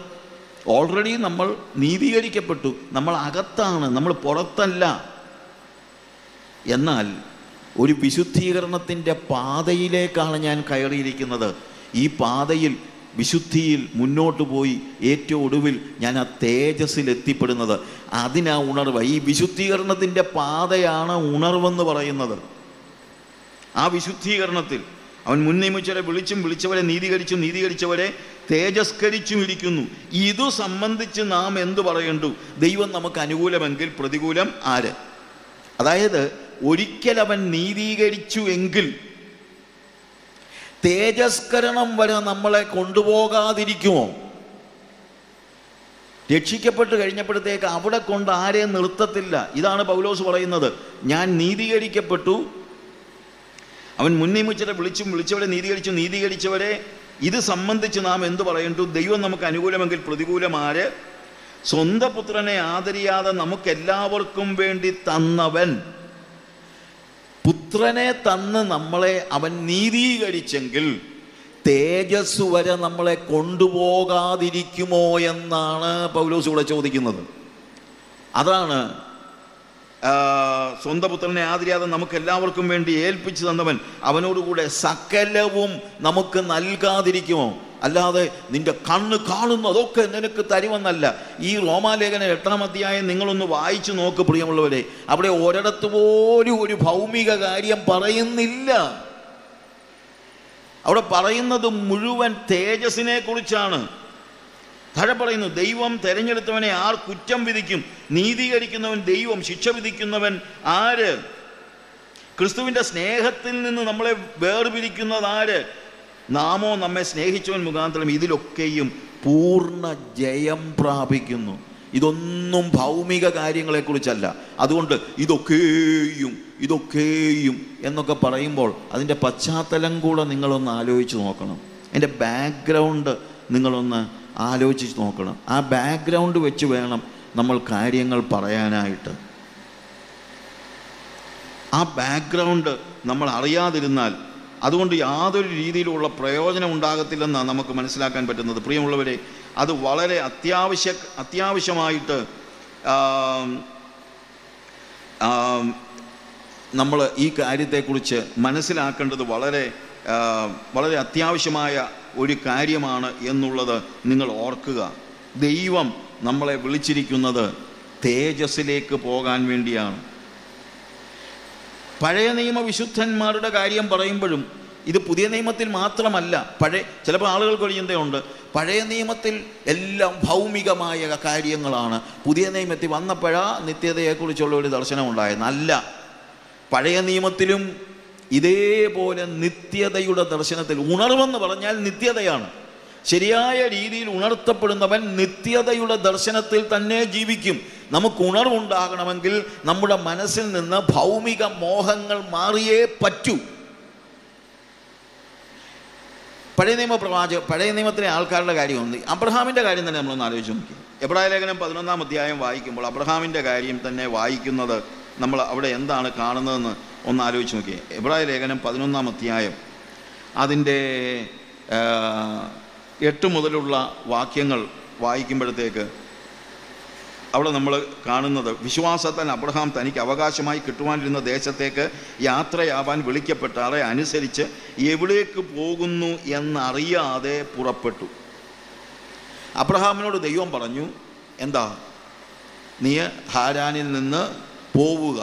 ഓൾറെഡി നമ്മൾ നീതീകരിക്കപ്പെട്ടു. നമ്മൾ അകത്താണ്, നമ്മൾ പുറത്തല്ല. എന്നാൽ ഒരു വിശുദ്ധീകരണത്തിൻ്റെ പാതയിലേക്കാണ് ഞാൻ കയറിയിരിക്കുന്നത്. ഈ പാതയിൽ, വിശുദ്ധിയിൽ മുന്നോട്ട് പോയി ഏറ്റവും ഒടുവിൽ ഞാൻ ആ തേജസ്സിൽ എത്തിപ്പെടുന്നത്. അതിനാ ഉണർവ്. ഈ വിശുദ്ധീകരണത്തിൻ്റെ പാതയാണ് ഉണർവെന്ന് പറയുന്നത്. ആ വിശുദ്ധീകരണത്തിൽ അവൻ മുൻനിയമിച്ചവരെ വിളിച്ചും വിളിച്ചവരെ നീതീകരിച്ചും നീതീകരിച്ചവരെ തേജസ്കരിച്ചും ഇരിക്കുന്നു. ഇതു സംബന്ധിച്ച് നാം എന്തു പറയണ്ടു? ദൈവം നമുക്ക് അനുകൂലമെങ്കിൽ പ്രതികൂലം ആര്? അതായത് ഒരിക്കൽ അവൻ നീതീകരിച്ചു എങ്കിൽ തേജസ്കരണം വരെ നമ്മളെ കൊണ്ടുപോകാതിരിക്കുമോ? രക്ഷിക്കപ്പെട്ട് കഴിഞ്ഞപ്പോഴത്തേക്ക് അവിടെ കൊണ്ട് ആരെയും നിർത്തത്തില്ല. ഇതാണ് പൗലോസ് പറയുന്നത്. ഞാൻ നീതീകരിക്കപ്പെട്ടു, അവൻ മുൻനിയമിച്ചവരെ വിളിച്ചും വിളിച്ചവരെ നീതീകരിച്ചും നീതീകരിച്ചവരെ ഇത് സംബന്ധിച്ച് നാം എന്തു പറയണ്ടു? ദൈവം നമുക്ക് അനുകൂലമെങ്കിൽ പ്രതികൂലം ആര്? സ്വന്തം പുത്രനെ ആദരിയാതെ നമുക്കെല്ലാവർക്കും വേണ്ടി തന്നവൻ. പുത്രനെ തന്ന് നമ്മളെ അവൻ നീതീകരിച്ചെങ്കിൽ തേജസ് വരെ നമ്മളെ കൊണ്ടുപോകാതിരിക്കുമോ എന്നാണ് പൗലോസ് ഇവിടെ ചോദിക്കുന്നത്. അതാണ് സ്വന്തം പുത്രനെ ആദരിയാതെ നമുക്ക് എല്ലാവർക്കും വേണ്ടി ഏൽപ്പിച്ചു തന്നവൻ അവനോടുകൂടെ സകലവും നമുക്ക് നൽകാതിരിക്കുമോ? അല്ലാതെ നിന്റെ കണ്ണ് കാണുന്നതൊക്കെ നിനക്ക് തരുമെന്നല്ല. ഈ റോമാലേഖനം 8-ാം അധ്യായം നിങ്ങളൊന്ന് വായിച്ചു നോക്ക് പ്രിയമുള്ളവരെ. അവിടെ ഒരിടത്ത് പോലും ഒരു ഭൗമിക കാര്യം പറയുന്നില്ല. അവിടെ പറയുന്നത് മുഴുവൻ തേജസ്സിനെ കുറിച്ചാണ്. താഴെ പറയുന്നു, ദൈവം തെരഞ്ഞെടുത്തവനെ ആർ കുറ്റം വിധിക്കും? നീതീകരിക്കുന്നവൻ ദൈവം, ശിക്ഷ വിധിക്കുന്നവൻ ആര്? ക്രിസ്തുവിൻ്റെ സ്നേഹത്തിൽ നിന്ന് നമ്മളെ വേർപിരിക്കുന്നത് ആര്? നാമോ നമ്മെ സ്നേഹിച്ചവൻ മുഖാന്തരം ഇതിലൊക്കെയും പൂർണ്ണ ജയം പ്രാപിക്കുന്നു. ഇതൊന്നും ഭൗമിക കാര്യങ്ങളെക്കുറിച്ചല്ല. അതുകൊണ്ട് ഇതൊക്കെയും എന്നൊക്കെ പറയുമ്പോൾ അതിൻ്റെ പശ്ചാത്തലം കൂടെ നിങ്ങളൊന്ന് ആലോചിച്ച് നോക്കണം. അതിൻ്റെ ബാക്ക്ഗ്രൗണ്ട് നിങ്ങളൊന്ന് ആലോചിച്ച് നോക്കണം. ആ ബാക്ക്ഗ്രൗണ്ട് വെച്ച് വേണം നമ്മൾ കാര്യങ്ങൾ പറയാനായിട്ട്. ആ ബാക്ക്ഗ്രൗണ്ട് നമ്മൾ അറിയാതിരുന്നാൽ അതുകൊണ്ട് യാതൊരു രീതിയിലുള്ള പ്രയോജനം ഉണ്ടാകത്തില്ലെന്നാണ് നമുക്ക് മനസ്സിലാക്കാൻ പറ്റുന്നത്. പ്രിയമുള്ളവരെ, അത് വളരെ അത്യാവശ്യമായിട്ട് നമ്മൾ ഈ കാര്യത്തെക്കുറിച്ച് മനസ്സിലാക്കേണ്ടത് വളരെ അത്യാവശ്യമായ ഒരു കാര്യമാണ് എന്നുള്ളത് നിങ്ങൾ ഓർക്കുക. ദൈവം നമ്മളെ വിളിച്ചിരിക്കുന്നത് തേജസ്സിലേക്ക് പോകാൻ വേണ്ടിയാണ്. പഴയ നിയമ വിശുദ്ധന്മാരുടെ കാര്യം പറയുമ്പോഴും ഇത് പുതിയ നിയമത്തിൽ മാത്രമല്ല. ചിലപ്പോൾ ആളുകൾക്ക് ഒരു ചിന്തയുണ്ട്, പഴയ നിയമത്തിൽ എല്ലാം ഭൗമികമായ കാര്യങ്ങളാണ്, പുതിയ നിയമത്തിൽ വന്നപ്പോഴാ നിത്യതയെക്കുറിച്ചുള്ള ഒരു ദർശനം ഉണ്ടായെന്നല്ല. പഴയ നിയമത്തിലും ഇതേപോലെ നിത്യതയുടെ ദർശനത്തിൽ, ഉണർവെന്ന് പറഞ്ഞാൽ നിത്യതയാണ്. ശരിയായ രീതിയിൽ ഉണർത്തപ്പെടുന്നവൻ നിത്യതയുടെ ദർശനത്തിൽ തന്നെ ജീവിക്കും. നമുക്ക് ഉണർവുണ്ടാകണമെങ്കിൽ നമ്മുടെ മനസ്സിൽ നിന്ന് ഭൗമിക മോഹങ്ങൾ മാറിയേ പറ്റൂ. പഴയ നിയമത്തിലെ ആൾക്കാരുടെ കാര്യമൊന്നും, അബ്രഹാമിൻ്റെ കാര്യം തന്നെ നമ്മളൊന്ന് ആലോചിച്ച് നോക്കി. എബ്രായ ലേഖനം 11-ാം അധ്യായം വായിക്കുമ്പോൾ അബ്രഹാമിൻ്റെ കാര്യം തന്നെ വായിക്കുന്നത് നമ്മൾ അവിടെ എന്താണ് കാണുന്നതെന്ന് ഒന്ന് ആലോചിച്ച് നോക്കിയേ. എബ്രായ ലേഖനം 11-ാം അധ്യായം അതിൻ്റെ 8 മുതലുള്ള വാക്യങ്ങൾ വായിക്കുമ്പോഴത്തേക്ക് അവിടെ നമ്മൾ കാണുന്നത്, വിശ്വാസത്താൽ അബ്രഹാം തനിക്ക് അവകാശമായി കിട്ടുവാനിരുന്ന ദേശത്തേക്ക് യാത്രയാവാൻ വിളിക്കപ്പെട്ട ആളെ അനുസരിച്ച് എവിടേക്ക് പോകുന്നു എന്നറിയാതെ പുറപ്പെട്ടു. അബ്രഹാമിനോട് ദൈവം പറഞ്ഞു, എന്താ, നീ ഹാരാനിൽ നിന്ന് പോവുക.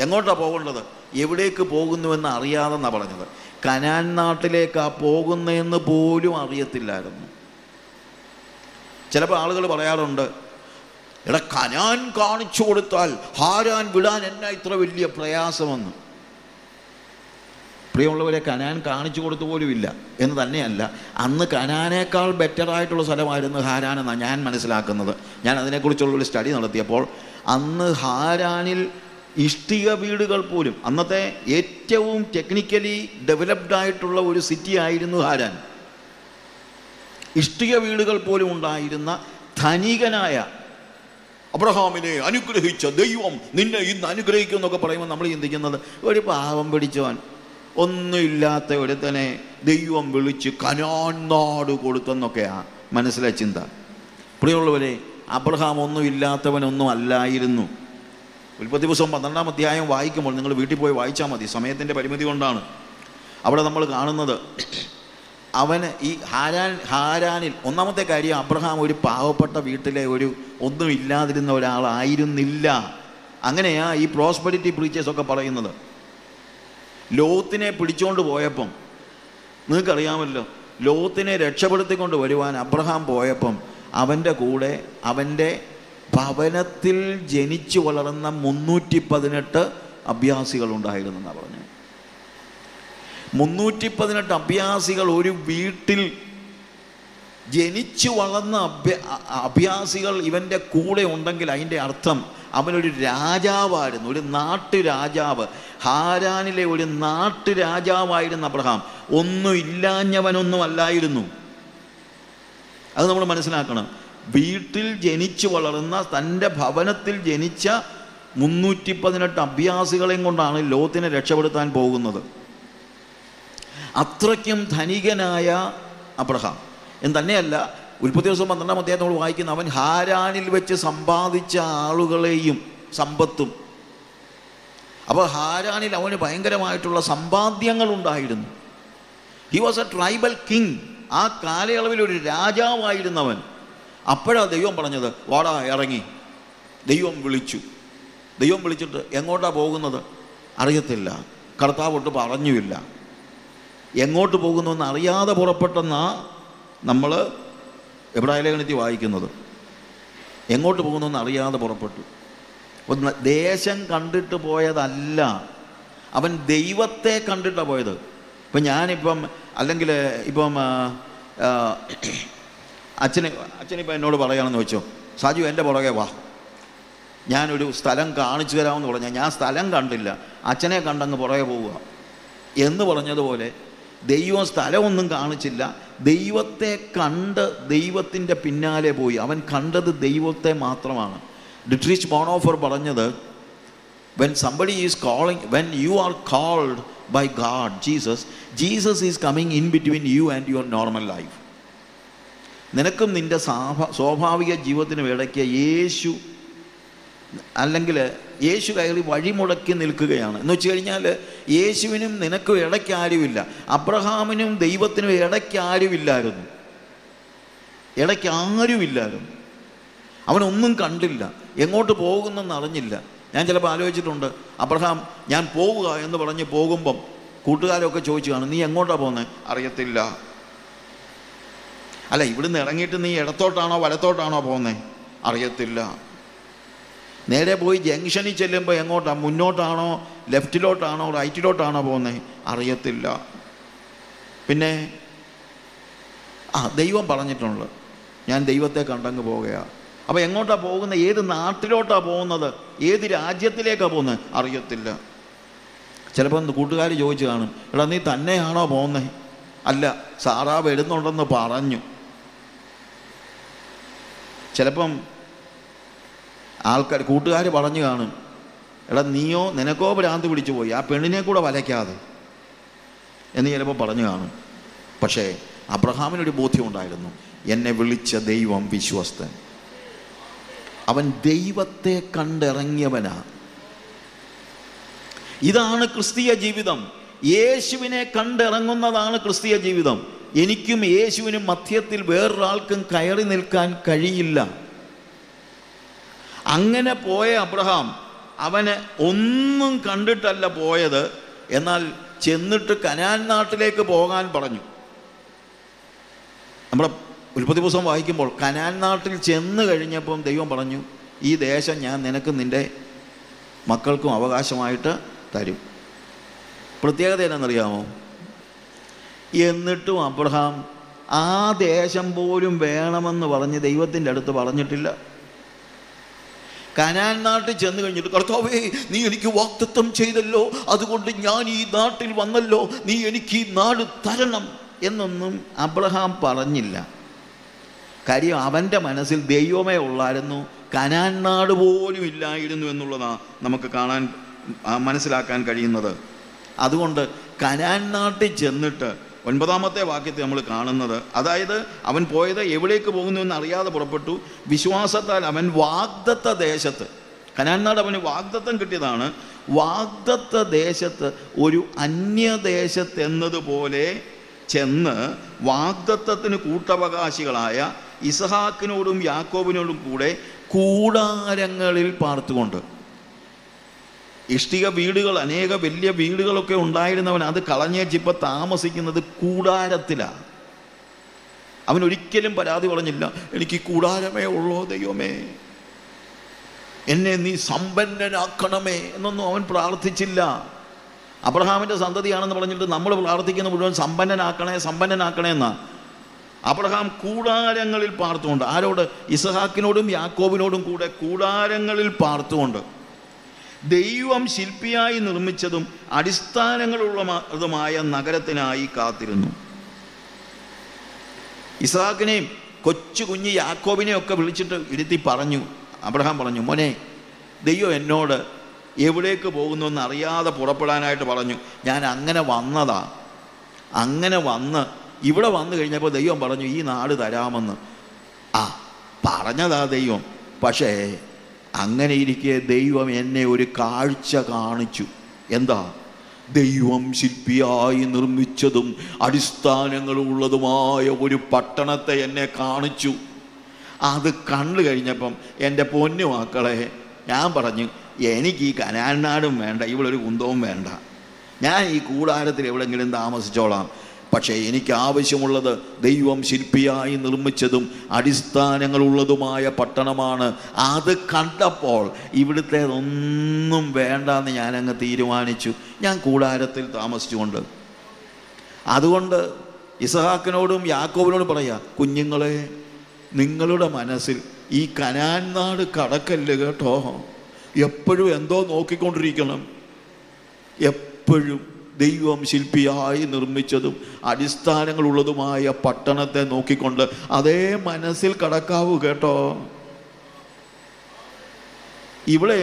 എങ്ങോട്ടാണ് പോകേണ്ടത്? എവിടേക്ക് പോകുന്നുവെന്ന് അറിയാതെന്നാണ് പറഞ്ഞത്. കനാൻ നാട്ടിലേക്കാണ് പോകുന്നതെന്ന് പോലും അറിയത്തില്ലായിരുന്നു. ചിലപ്പോൾ ആളുകൾ പറയാറുണ്ട്, എടാ കനാൻ കാണിച്ചു കൊടുത്താൽ ഹാരാൻ വിടാൻ എന്നാ ഇത്ര വലിയ പ്രയാസമെന്ന്. പ്രിയമുള്ളവരെ, കനാൻ കാണിച്ചു കൊടുത്തു പോലും ഇല്ല എന്ന് തന്നെയല്ല, അന്ന് കനാനേക്കാൾ ബെറ്ററായിട്ടുള്ള സ്ഥലമായിരുന്നു ഹാരാൻ എന്നാണ് ഞാൻ മനസ്സിലാക്കുന്നത്. ഞാൻ അതിനെക്കുറിച്ചുള്ളൊരു സ്റ്റഡി നടത്തിയപ്പോൾ അന്ന് ഹാരാനിൽ ഇഷ്ടിക വീടുകൾ പോലും, അന്നത്തെ ഏറ്റവും ടെക്നിക്കലി ഡെവലപ്ഡ് ആയിട്ടുള്ള ഒരു സിറ്റി ആയിരുന്നു ഹാരാൻ. ഇഷ്ടിക വീടുകൾ പോലും ഉണ്ടായിരുന്ന ധനികനായ അബ്രഹാമിനെ അനുഗ്രഹിച്ച ദൈവം നിന്നെ ഇന്ന് അനുഗ്രഹിക്കും എന്നൊക്കെ പറയുമ്പോൾ നമ്മൾ ചിന്തിക്കുന്നത്, ഒരു പാവം പിടിച്ചവൻ, ഒന്നുമില്ലാത്ത ഒരുത്തനെ ദൈവം വിളിച്ച് കനാൻ നാട് കൊടുത്തെന്നൊക്കെയാണ് മനസ്സിലെ ചിന്ത. പ്രിയമുള്ളവരെ, അബ്രഹാം ഒന്നുമില്ലാത്തവനൊന്നും അല്ലായിരുന്നു. ഉൽപ്പത്തി പുസ്തകം 12-ാം അധ്യായം വായിക്കുമ്പോൾ നിങ്ങൾ വീട്ടിൽ പോയി വായിച്ചാൽ മതി, സമയത്തിൻ്റെ പരിമിതി കൊണ്ടാണ്. അവിടെ നമ്മൾ കാണുന്നത് അവന് ഈ ഹാരാനിൽ ഒന്നാമത്തെ കാര്യം, അബ്രഹാം ഒരു പാവപ്പെട്ട വീട്ടിലെ ഒന്നും ഇല്ലാതിരുന്ന ഒരാളായിരുന്നില്ല. അങ്ങനെയാ ഈ പ്രോസ്പെരിറ്റി പ്രീച്ചേഴ്സൊക്കെ പറയുന്നത്. ലോത്തിനെ പിടിച്ചുകൊണ്ട് പോയപ്പം, നിങ്ങൾക്കറിയാമല്ലോ, ലോത്തിനെ രക്ഷപ്പെടുത്തിക്കൊണ്ട് വരുവാൻ അബ്രഹാം പോയപ്പം അവൻ്റെ കൂടെ അവൻ്റെ ഭവനത്തിൽ ജനിച്ചു വളർന്ന 318 അഭ്യാസികളുണ്ടായിരുന്നെന്നാണ് പറഞ്ഞു. 318 അഭ്യാസികൾ ഒരു വീട്ടിൽ ജനിച്ചു വളർന്ന അഭ്യാസികൾ ഇവൻ്റെ കൂടെ ഉണ്ടെങ്കിൽ അതിൻ്റെ അർത്ഥം അവനൊരു രാജാവായിരുന്നു, ഒരു നാട്ടുരാജാവ്. ഹാരാനിലെ ഒരു നാട്ടുരാജാവായിരുന്നു അബ്രഹാം. ഒന്നും ഇല്ലാഞ്ഞവനൊന്നും അല്ലായിരുന്നു. അത് നമ്മൾ മനസ്സിലാക്കണം. വീട്ടിൽ ജനിച്ചു വളർന്ന, തൻ്റെ ഭവനത്തിൽ ജനിച്ച 318 അഭ്യാസികളെയും കൊണ്ടാണ് ലോത്തിനെ രക്ഷപ്പെടുത്താൻ പോകുന്നത്. അത്രയ്ക്കും ധനികനായ അബ്രഹാം എന്ന് തന്നെയല്ല, ഉൽപ്പത്തി ദിവസം 12-ാം അധ്യായം നമ്മൾ വായിക്കുന്ന അവൻ ഹാരാനിൽ വെച്ച് സമ്പാദിച്ച ആളുകളെയും സമ്പത്തും. അപ്പോൾ ഹാരാനിൽ അവന് ഭയങ്കരമായിട്ടുള്ള സമ്പാദ്യങ്ങളുണ്ടായിരുന്നു. He was a tribal king. ആ കാലയളവിൽ ഒരു രാജാവായിരുന്നവൻ. അപ്പോഴാണ് ദൈവം പറഞ്ഞത്, വാടാ ഇറങ്ങി. ദൈവം വിളിച്ചു. ദൈവം വിളിച്ചിട്ട് എങ്ങോട്ടാണ് പോകുന്നത് അറിയത്തില്ല, കർത്താവൊട്ട് പറഞ്ഞുമില്ല. എങ്ങോട്ട് പോകുന്നുവെന്ന് അറിയാതെ പുറപ്പെട്ടെന്നാ നമ്മൾ എബ്രായ ലേഖനത്തിൽ വായിക്കുന്നത്. എങ്ങോട്ട് പോകുന്നുവെന്ന് അറിയാതെ പുറപ്പെട്ടു. ഒന്ന് ദേശം കണ്ടിട്ട് പോയതല്ല, അവൻ ദൈവത്തെ കണ്ടിട്ടാണ് പോയത്. ഇപ്പം ഞാനിപ്പം, അല്ലെങ്കിൽ ഇപ്പം അച്ഛനിപ്പം എന്നോട് പറയുകയാണെന്ന് വെച്ചോ, സാജു എൻ്റെ പുറകെ വാ, ഞാനൊരു സ്ഥലം കാണിച്ചു തരാമെന്ന് പറഞ്ഞാൽ ഞാൻ സ്ഥലം കണ്ടില്ല, അച്ഛനെ കണ്ടങ്ങ് പുറകെ പോവുക എന്ന് പറഞ്ഞതുപോലെ ദൈവം സ്ഥലമൊന്നും കാണിച്ചില്ല, ദൈവത്തെ കണ്ട് ദൈവത്തിൻ്റെ പിന്നാലെ പോയി. അവൻ കണ്ടത് ദൈവത്തെ മാത്രമാണ്. ഡിട്രീച്ച് ബോണോഫർ പറഞ്ഞത്, when somebody is calling, when you are called by God, Jesus is coming in between you and your normal life. നിനക്കും നിൻ്റെ സ്വാഭാവിക ജീവിതത്തിനും ഇടയ്ക്ക് യേശു, അല്ലെങ്കിൽ യേശു കയറി വഴിമുടക്കി നിൽക്കുകയാണ്. എന്ന് വെച്ച് കഴിഞ്ഞാൽ യേശുവിനും നിനക്കും ഇടയ്ക്ക് ആരുമില്ല. അബ്രഹാമിനും ദൈവത്തിനും ഇടയ്ക്ക് ആരുമില്ലായിരുന്നു. ഇടയ്ക്ക് ആരുമില്ലായിരുന്നു. അവനൊന്നും കണ്ടില്ല, എങ്ങോട്ട് പോകുന്നെന്ന് അറിഞ്ഞില്ല. ഞാൻ ചിലപ്പോൾ ആലോചിച്ചിട്ടുണ്ട്, അബ്രഹാം ഞാൻ പോവുക എന്ന് പറഞ്ഞ് പോകുമ്പം കൂട്ടുകാരൊക്കെ ചോദിച്ചു കാണും, നീ എങ്ങോട്ടാണ് പോകുന്നത്? അറിയത്തില്ല. അല്ല, ഇവിടുന്ന് ഇറങ്ങിയിട്ട് നീ ഇടത്തോട്ടാണോ വലത്തോട്ടാണോ പോകുന്നത്? അറിയത്തില്ല. നേരെ പോയി ജംഗ്ഷനിൽ ചെല്ലുമ്പോൾ എങ്ങോട്ടാണ്, മുന്നോട്ടാണോ ലെഫ്റ്റിലോട്ടാണോ റൈറ്റിലോട്ടാണോ പോകുന്നത്? അറിയത്തില്ല. പിന്നെ ദൈവം പറഞ്ഞിട്ടുണ്ട്, ഞാൻ ദൈവത്തെ കണ്ടങ്ങ് പോകുകയാണ്. അപ്പോൾ എങ്ങോട്ടാണ് പോകുന്നത്? ഏത് നാട്ടിലോട്ടാണ് പോകുന്നത്? ഏത് രാജ്യത്തിലേക്കാണ് പോകുന്നത്? അറിയത്തില്ല. ചിലപ്പോൾ കൂട്ടുകാർ ചോദിച്ചു കാണും, എടാ നീ തന്നെയാണോ പോകുന്നത്? അല്ല, സാറാ വരുന്നുണ്ടെന്ന് പറഞ്ഞു. ചിലപ്പം ആൾക്കാർ കൂട്ടുകാർ പറഞ്ഞു കാണും, എടാ നീയോ നിനക്കോ ഭ്രാന്ത് പിടിച്ചു പോയി, ആ പെണ്ണിനെ കൂടെ വലയ്ക്കാതെ എന്ന് ചിലപ്പോൾ പറഞ്ഞു കാണും. പക്ഷേ അബ്രഹാമിനൊരു ബോധ്യമുണ്ടായിരുന്നു, എന്നെ വിളിച്ച ദൈവം വിശ്വസ്തൻ. അവൻ ദൈവത്തെ കണ്ടിറങ്ങിയവനാ. ഇതാണ് ക്രിസ്തീയ ജീവിതം. യേശുവിനെ കണ്ടിറങ്ങുന്നതാണ് ക്രിസ്തീയ ജീവിതം. എനിക്കും യേശുവിനും മധ്യത്തിൽ വേറൊരാൾക്കും കയറി നിൽക്കാൻ കഴിയില്ല. അങ്ങനെ പോയ അബ്രഹാം അവന് ഒന്നും കണ്ടിട്ടല്ല പോയത്, എന്നാൽ ചെന്നിട്ട് കനാൻ നാട്ടിലേക്ക് പോകാൻ പറഞ്ഞു. നമ്മുടെ ഉൽപ്പത്തി പുസ്തകം വായിക്കുമ്പോൾ കനാൻ നാട്ടിൽ ചെന്ന് കഴിഞ്ഞപ്പം ദൈവം പറഞ്ഞു, ഈ ദേശം ഞാൻ നിനക്കും നിൻ്റെ മക്കൾക്കും അവകാശമായിട്ട് തരും. പ്രത്യേകത എന്നാണെന്നറിയാമോ? എന്നിട്ടും അബ്രഹാം ആ ദേശം പോലും വേണമെന്ന് പറഞ്ഞ് ദൈവത്തിൻ്റെ അടുത്ത് പറഞ്ഞിട്ടില്ല. കനാൻ നാട്ടിൽ ചെന്ന് കഴിഞ്ഞിട്ട്, കർത്താവേ നീ എനിക്ക് വാഗ്ദത്തം ചെയ്തല്ലോ, അതുകൊണ്ട് ഞാൻ ഈ നാട്ടിൽ വന്നല്ലോ, നീ എനിക്ക് ഈ നാട് തരണം എന്നൊന്നും അബ്രഹാം പറഞ്ഞില്ല. കാര്യം അവൻ്റെ മനസ്സിൽ ദൈവമേ ഉള്ളായിരുന്നു, കനാൻ നാട് പോലും ഇല്ലായിരുന്നു എന്നുള്ളതാണ് നമുക്ക് മനസ്സിലാക്കാൻ കഴിയുന്നത്. അതുകൊണ്ട് കനാൻ നാട്ടിൽ ചെന്നിട്ട് 9-ാമത്തെ വാക്യത്തിൽ നമ്മൾ കാണുന്നത്, അതായത് അവൻ പോയത് എവിടേക്ക് പോകുന്നു എന്ന് അറിയാതെ പുറപ്പെട്ടു. വിശ്വാസത്താൽ അവൻ വാഗ്ദത്ത ദേശത്ത്, കനാൻ നാട് അവന് വാഗ്ദത്തം കിട്ടിയതാണ്, വാഗ്ദത്ത ദേശത്ത് ഒരു അന്യദേശത്ത് എന്നതുപോലെ ചെന്ന് വാഗ്ദത്തത്തിന് കൂട്ടവകാശികളായ ഇസഹാക്കിനോടും യാക്കോബിനോടും കൂടെ കൂടാരങ്ങളിൽ പാർത്തുകൊണ്ട്. ഇഷ്ടിക വീടുകൾ, അനേക വലിയ വീടുകളൊക്കെ ഉണ്ടായിരുന്നവൻ അത് കളഞ്ഞേച്ചിപ്പോൾ താമസിക്കുന്നത് കൂടാരത്തിലാണ്. അവൻ ഒരിക്കലും പരാതി പറഞ്ഞില്ല, എനിക്ക് കൂടാരമേ ഉള്ളോ ദൈവമേ, എന്നെ നീ സമ്പന്നനാക്കണമേ എന്നൊന്നും അവൻ പ്രാർത്ഥിച്ചില്ല. അബ്രഹാമിൻ്റെ സന്തതിയാണെന്ന് പറഞ്ഞിട്ട് നമ്മൾ പ്രാർത്ഥിക്കുന്ന മുഴുവൻ സമ്പന്നനാക്കണേ സമ്പന്നനാക്കണേ എന്നാണ്. അബ്രഹാം കൂടാരങ്ങളിൽ പാർത്തുകൊണ്ട്, ആരോട്? ഇസഹാക്കിനോടും യാക്കോബിനോടും കൂടെ കൂടാരങ്ങളിൽ പാർത്തുകൊണ്ട് ദൈവം ശില്പിയായി നിർമ്മിച്ചതും അടിസ്ഥാനങ്ങളുള്ളതുമായ നഗരത്തിനായി കാത്തിരുന്നു. ഇസഹാക്കിനെയും കൊച്ചു കുഞ്ഞ് യാക്കോബിനെയും ഒക്കെ വിളിച്ചിട്ട് ഇരുത്തി പറഞ്ഞു, അബ്രഹാം പറഞ്ഞു, മോനെ, ദൈവം എന്നോട് എവിടേക്ക് പോകുന്നുവെന്ന് അറിയാതെ പുറപ്പെടാനായിട്ട് പറഞ്ഞു. ഞാൻ അങ്ങനെ വന്നതാ. അങ്ങനെ വന്ന് ഇവിടെ വന്നു കഴിഞ്ഞപ്പോൾ ദൈവം പറഞ്ഞു, ഈ നാട് തരാമെന്ന്. പറഞ്ഞതാ ദൈവം. പക്ഷേ അങ്ങനെ ഇരിക്കെ ദൈവം എന്നെ ഒരു കാഴ്ച കാണിച്ചു. എന്താ? ദൈവം ശില്പിയായി നിർമ്മിച്ചതും അടിസ്ഥാനങ്ങളുള്ളതുമായ ഒരു പട്ടണത്തെ എന്നെ കാണിച്ചു. അത് കണ്ടു കഴിഞ്ഞപ്പം എൻ്റെ പൊന്നു മക്കളെ, ഞാൻ പറഞ്ഞു, എനിക്ക് ഈ കനാൻ നാടും വേണ്ട, ഇവിടെ ഒരു കുന്തവും വേണ്ട, ഞാൻ ഈ കൂടാരത്തിൽ എവിടെയെങ്കിലും താമസിച്ചോളാം. പക്ഷേ എനിക്ക് ആവശ്യമുള്ളത് ദൈവം ശില്പിയായി നിർമ്മിച്ചതും അടിസ്ഥാനങ്ങളുള്ളതുമായ പട്ടണമാണ്. അത് കണ്ടപ്പോൾ ഇവിടുത്തേതൊന്നും വേണ്ടെന്ന് ഞാനങ്ങ് തീരുമാനിച്ചു. ഞാൻ കൂടാരത്തിൽ താമസിച്ചുകൊണ്ട്. അതുകൊണ്ട് ഇസഹാക്കിനോടും യാക്കോബിനോടും പറയാ, കുഞ്ഞുങ്ങളെ, നിങ്ങളുടെ മനസ്സിൽ ഈ കനാൻ നാട് കടക്കല്ല് കേട്ടോ. എപ്പോഴും എന്തോ നോക്കിക്കൊണ്ടിരിക്കണം. എപ്പോഴും ദൈവം ശില്പിയായി നിർമ്മിച്ചതും അടിസ്ഥാനങ്ങളുള്ളതുമായ പട്ടണത്തെ നോക്കിക്കൊണ്ട് അതേ മനസ്സിൽ കടക്കാവൂ കേട്ടോ. ഇവിടെ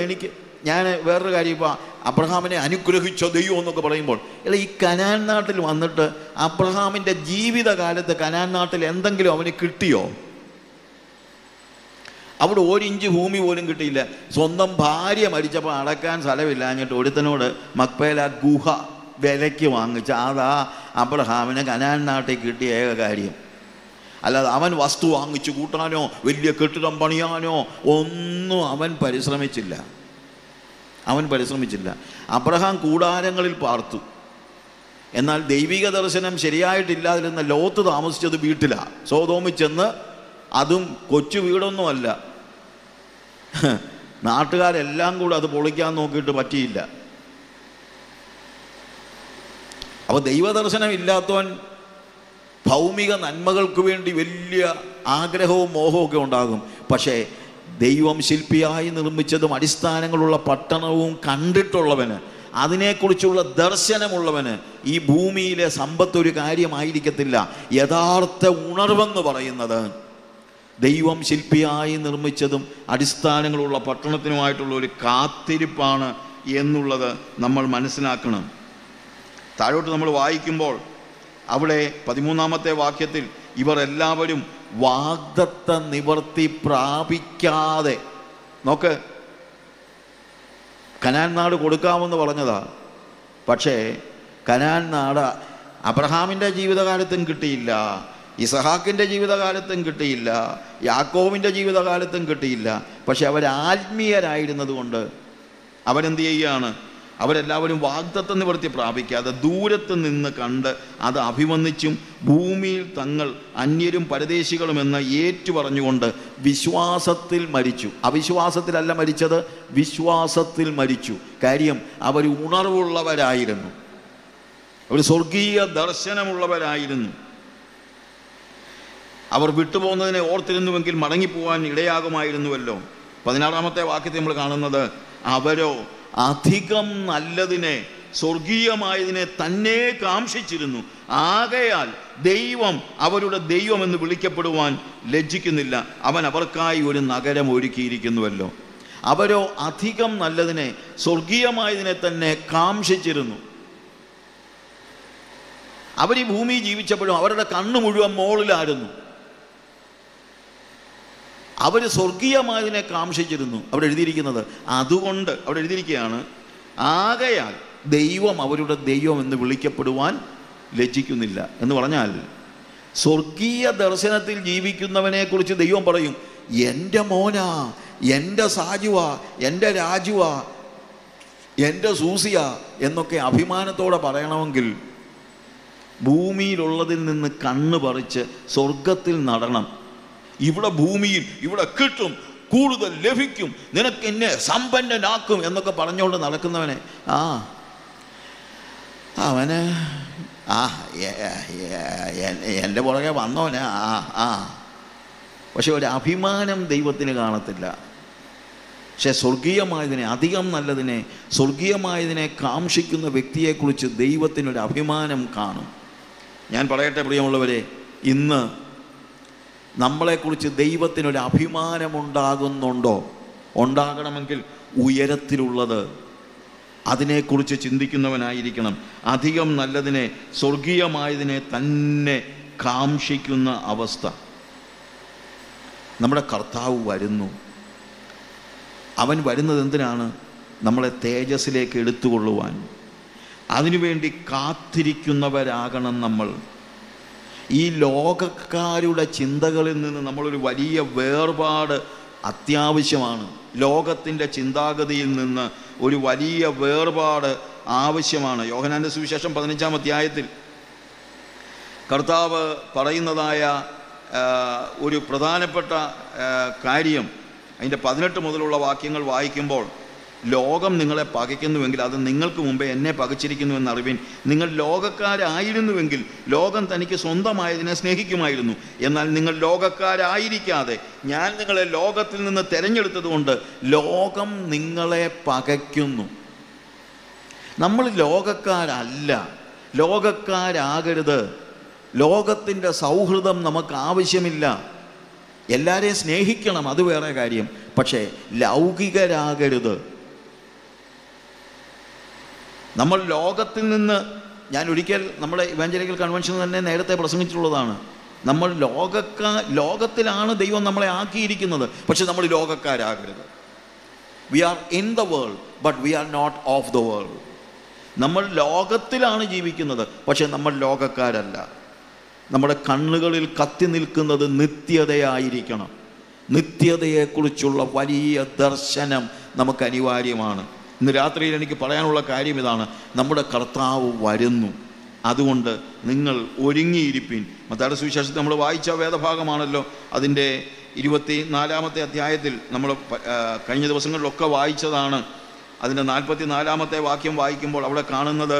ഞാൻ വേറൊരു കാര്യം, ഇപ്പോൾ അബ്രഹാമിനെ അനുഗ്രഹിച്ച ദൈവം എന്നൊക്കെ പറയുമ്പോൾ, അല്ല, ഈ കനാൻ നാട്ടിൽ വന്നിട്ട് അബ്രഹാമിൻ്റെ ജീവിതകാലത്ത് കനാൻ നാട്ടിൽ എന്തെങ്കിലും അവന് കിട്ടിയോ? അവിടെ 1 ഇഞ്ച് ഭൂമി പോലും കിട്ടിയില്ല. സ്വന്തം ഭാര്യ മരിച്ചപ്പോൾ അടക്കാൻ സ്ഥലമില്ലാഞ്ഞിട്ട് ഒരുത്തനോട് മക്പേല ഗുഹ വിലയ്ക്ക് വാങ്ങിച്ച അതാ അബ്രഹാമിന് കനാൻ നാട്ടിൽ കിട്ടിയ ഏക കാര്യം. അല്ലാതെ അവൻ വസ്തു വാങ്ങിച്ചു കൂട്ടാനോ വലിയ കെട്ടിടം പണിയാനോ ഒന്നും അവൻ പരിശ്രമിച്ചില്ല. അബ്രഹാം കൂടാരങ്ങളിൽ പാർത്തു. എന്നാൽ ദൈവിക ദർശനം ശരിയായിട്ടില്ലാതിരുന്ന ലോത്ത് താമസിച്ചത് വീട്ടിലാണ്. സോദോമിൽ ചെന്ന്, അതും കൊച്ചു വീടൊന്നുമല്ല, നാട്ടുകാരെല്ലാം കൂടെ അത് പൊളിക്കാൻ നോക്കിയിട്ട് പറ്റിയില്ല. അപ്പോൾ ദൈവദർശനം ഇല്ലാത്തവൻ ഭൗമിക നന്മകൾക്ക് വേണ്ടി വലിയ ആഗ്രഹവും മോഹവും ഒക്കെ ഉണ്ടാകും. പക്ഷേ ദൈവം ശില്പിയായി നിർമ്മിച്ചതും അടിസ്ഥാനങ്ങളുള്ള പട്ടണവും കണ്ടിട്ടുള്ളവന്, അതിനെക്കുറിച്ചുള്ള ദർശനമുള്ളവന് ഈ ഭൂമിയിലെ സമ്പത്ത് ഒരു കാര്യമായിരിക്കത്തില്ല. യഥാർത്ഥ ഉണർവെന്ന് പറയുന്നത് ദൈവം ശില്പിയായി നിർമ്മിച്ചതും അടിസ്ഥാനങ്ങളുള്ള പട്ടണത്തിനുമായിട്ടുള്ള ഒരു കാത്തിരിപ്പാണ് എന്നുള്ളത് നമ്മൾ മനസ്സിലാക്കണം. താഴോട്ട് നമ്മൾ വായിക്കുമ്പോൾ അവിടെ 13-ാമത്തെ വാക്യത്തിൽ ഇവർ എല്ലാവരും വാഗ്ദത്ത നിവർത്തി പ്രാപിക്കാതെ, നോക്ക്, കനാൻ നാട് കൊടുക്കാമെന്ന് പറഞ്ഞതാ. പക്ഷേ കനാൻ നാട് അബ്രഹാമിൻ്റെ ജീവിതകാലത്തും കിട്ടിയില്ല, ഇസഹാക്കിൻ്റെ ജീവിതകാലത്തും കിട്ടിയില്ല, യാക്കോബിൻ്റെ ജീവിതകാലത്തും കിട്ടിയില്ല. പക്ഷെ അവരാത്മീയരായിരുന്നത് കൊണ്ട് അവരെന്ത് ചെയ്യുകയാണ്? അവരെല്ലാവരും വാഗ്ദത്ത നിവർത്തി പ്രാപിക്കാതെ ദൂരത്ത് നിന്ന് കണ്ട് അത് അഭിമന്ദിച്ചും ഭൂമിയിൽ തങ്ങൾ അന്യരും പരദേശികളുമെന്ന് ഏറ്റുപറഞ്ഞുകൊണ്ട് വിശ്വാസത്തിൽ മരിച്ചു. അവിശ്വാസത്തിലല്ല മരിച്ചത്, വിശ്വാസത്തിൽ മരിച്ചു. കാര്യം അവർ ഉണർവുള്ളവരായിരുന്നു, അവർ സ്വർഗീയ ദർശനമുള്ളവരായിരുന്നു. അവർ വിട്ടുപോകുന്നതിനെ ഓർത്തിരുന്നുവെങ്കിൽ മടങ്ങിപ്പോവാൻ ഇടയാകുമായിരുന്നുവല്ലോ. 16-ാമത്തെ വാക്യത്തിൽ നമ്മൾ കാണുന്നത്, അവരോ അധികം നല്ലതിനെ, സ്വർഗീയമായതിനെ തന്നെ കാംക്ഷിച്ചിരുന്നു. ആകയാൽ ദൈവം അവരുടെ ദൈവമെന്ന് വിളിക്കപ്പെടുവാൻ ലജ്ജിക്കുന്നില്ല. അവൻ അവർക്കായി ഒരു നഗരം ഒരുക്കിയിരിക്കുന്നുവല്ലോ. അവരോ അധികം നല്ലതിനെ, സ്വർഗീയമായതിനെ തന്നെ കാംക്ഷിച്ചിരുന്നു. അവർ ഈ ഭൂമി ജീവിച്ചപ്പോഴും അവരുടെ കണ്ണു മുഴുവൻ മോളിലായിരുന്നു. അവർ സ്വർഗീയമായതിനെ കാംക്ഷിച്ചിരുന്നു. അവിടെ എഴുതിയിരിക്കുന്നത്, അതുകൊണ്ട് അവിടെ എഴുതിയിരിക്കുകയാണ്, ആകയാൽ ദൈവം അവരുടെ ദൈവം എന്ന് വിളിക്കപ്പെടുവാൻ ലജ്ജിക്കുന്നില്ല. എന്ന് പറഞ്ഞാൽ സ്വർഗീയ ദർശനത്തിൽ ജീവിക്കുന്നവനെ കുറിച്ച് ദൈവം പറയും, എൻ്റെ മോനാ, എൻ്റെ സാജുവാ, എൻ്റെ രാജുവാ, എൻ്റെ സൂസിയ എന്നൊക്കെ അഭിമാനത്തോടെ പറയണമെങ്കിൽ ഭൂമിയിലുള്ളതിൽ നിന്ന് കണ്ണ് പറിച്ച് സ്വർഗത്തിൽ നടണം. ഇവിടെ ഭൂമിയിൽ ഇവിടെ കിട്ടും, കൂടുതൽ ലഭിക്കും, നിനക്ക് എന്നെ സമ്പന്നനാക്കും എന്നൊക്കെ പറഞ്ഞുകൊണ്ട് നടക്കുന്നവനെ അവന് എൻ്റെ പുറകെ വന്നവന് പക്ഷെ ഒരു അഭിമാനം ദൈവത്തിന് കാണത്തില്ല. പക്ഷെ സ്വർഗീയമായതിനെ, അധികം നല്ലതിനെ, സ്വർഗീയമായതിനെ കാംക്ഷിക്കുന്ന വ്യക്തിയെക്കുറിച്ച് ദൈവത്തിനൊരു അഭിമാനം കാണും. ഞാൻ പറയട്ടെ പ്രിയമുള്ളവരെ, ഇന്ന് നമ്മളെക്കുറിച്ച് ദൈവത്തിനൊരു അഭിമാനമുണ്ടാകുന്നുണ്ടോ? ഉണ്ടാകണമെങ്കിൽ ഉയരത്തിലുള്ളത് അതിനെക്കുറിച്ച് ചിന്തിക്കുന്നവനായിരിക്കണം. അധികം നല്ലതിനെ, സ്വർഗീയമായതിനെ തന്നെ കാംക്ഷിക്കുന്ന അവസ്ഥ. നമ്മുടെ കർത്താവ് വരുന്നു. അവൻ വരുന്നത് എന്തിനാണ്? നമ്മളെ തേജസ്സിലേക്ക് എടുത്തുകൊള്ളുവാൻ. അതിനുവേണ്ടി കാത്തിരിക്കുന്നവരാകണം നമ്മൾ. ഈ ലോകക്കാരുടെ ചിന്തകളിൽ നിന്ന് നമ്മളൊരു വലിയ വേർപാട് അത്യാവശ്യമാണ്. ലോകത്തിൻ്റെ ചിന്താഗതിയിൽ നിന്ന് ഒരു വലിയ വേർപാട് ആവശ്യമാണ്. യോഹന്നാന്റെ സുവിശേഷം 15-ാം അധ്യായത്തിൽ കർത്താവ് പറയുന്നതായ ഒരു പ്രധാനപ്പെട്ട കാര്യം, അതിൻ്റെ 18 മുതലുള്ള വാക്യങ്ങൾ വായിക്കുമ്പോൾ, ലോകം നിങ്ങളെ പകയ്ക്കുന്നുവെങ്കിൽ അത് നിങ്ങൾക്ക് മുമ്പേ എന്നെ പകച്ചിരിക്കുന്നുവെന്ന് അറിവിൻ. നിങ്ങൾ ലോകക്കാരായിരുന്നുവെങ്കിൽ ലോകം തനിക്ക് സ്വന്തമായതിനെ സ്നേഹിക്കുമായിരുന്നു. എന്നാൽ നിങ്ങൾ ലോകക്കാരായിരിക്കാതെ ഞാൻ നിങ്ങളെ ലോകത്തിൽ നിന്ന് തിരഞ്ഞെടുത്തതുകൊണ്ട് ലോകം നിങ്ങളെ പകയ്ക്കുന്നു. നമ്മൾ ലോകക്കാരല്ല, ലോകക്കാരാകരുത്. ലോകത്തിൻ്റെ സൗഹൃദം നമുക്ക് ആവശ്യമില്ല. എല്ലാവരെയും സ്നേഹിക്കണം, അത് വേറെ കാര്യം. പക്ഷേ ലൗകികരാകരുത്. നമ്മൾ ലോകത്തിൽ നിന്ന്, ഞാൻ ഒരിക്കൽ നമ്മുടെ ഇവാഞ്ചലിക്കൽ കൺവെൻഷൻ തന്നെ നേരത്തെ പ്രസംഗിച്ചിട്ടുള്ളതാണ്, നമ്മൾ ലോകത്തിലാണ് ദൈവം നമ്മളെ ആക്കിയിരിക്കുന്നത്. പക്ഷെ നമ്മൾ ലോകക്കാരാകരുത്. We are in the world but we are not of the world. നമ്മൾ ലോകത്തിലാണ് ജീവിക്കുന്നത്, പക്ഷെ നമ്മൾ ലോകക്കാരല്ല. നമ്മുടെ കണ്ണുകളിൽ കത്തി നിൽക്കുന്നത് നിത്യതയായിരിക്കണം. നിത്യതയെക്കുറിച്ചുള്ള വലിയ ദർശനം നമുക്ക് അനിവാര്യമാണ്. ഇന്ന് രാത്രിയിൽ എനിക്ക് പറയാനുള്ള കാര്യം ഇതാണ്: നമ്മുടെ കർത്താവ് വരുന്നു. അതുകൊണ്ട് നിങ്ങൾ ഒരുങ്ങിയിരിപ്പിൻ. മത്തായിയുടെ സുവിശേഷത്തിൽ നമ്മൾ വായിച്ച വേദഭാഗമാണല്ലോ. അതിൻ്റെ 24-ാമത്തെ അധ്യായത്തിൽ നമ്മൾ കഴിഞ്ഞ ദിവസങ്ങളിലൊക്കെ വായിച്ചതാണ്. അതിൻ്റെ 44-ാമത്തെ വാക്യം വായിക്കുമ്പോൾ അവിടെ കാണുന്നത്,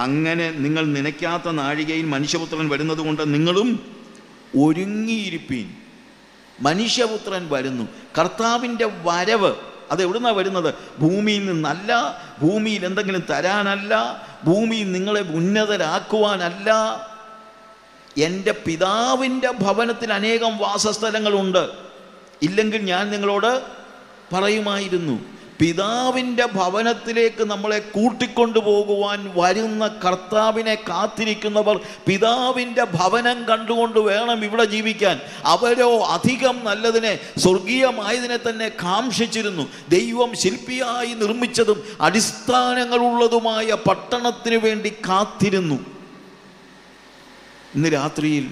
അങ്ങനെ നിങ്ങൾ നനയ്ക്കാത്ത നാഴികയിൽ മനുഷ്യപുത്രൻ വരുന്നത് കൊണ്ട് നിങ്ങളും ഒരുങ്ങിയിരിപ്പീൻ. മനുഷ്യപുത്രൻ വരുന്നു. കർത്താവിൻ്റെ വരവ് അത് എവിടുന്നാണ് വരുന്നത്? ഭൂമിയിൽ നിന്നല്ല, ഭൂമിയിൽ എന്തെങ്കിലും തരാനല്ല, ഭൂമിയിൽ നിങ്ങളെ ഉന്നതരാക്കുവാനല്ല. എൻ്റെ പിതാവിൻ്റെ ഭവനത്തിൽ അനേകം വാസസ്ഥലങ്ങളുണ്ട്, ഇല്ലെങ്കിൽ ഞാൻ നിങ്ങളോട് പറയുമായിരുന്നു. പിതാവിൻ്റെ ഭവനത്തിലേക്ക് നമ്മളെ കൂട്ടിക്കൊണ്ടു പോകുവാൻ വരുന്ന കർത്താവിനെ കാത്തിരിക്കുന്നവർ പിതാവിൻ്റെ ഭവനം കണ്ടുകൊണ്ട് വേണം ഇവിടെ ജീവിക്കാൻ. അവരോ അധികം നല്ലതിനെ, സ്വർഗീയമായതിനെ തന്നെ കാംക്ഷിച്ചിരുന്നു. ദൈവം ശില്പിയായി നിർമ്മിച്ചതും അടിസ്ഥാനങ്ങളുള്ളതുമായ പട്ടണത്തിന് വേണ്ടി കാത്തിരുന്നു. ഇന്ന് രാത്രിയിൽ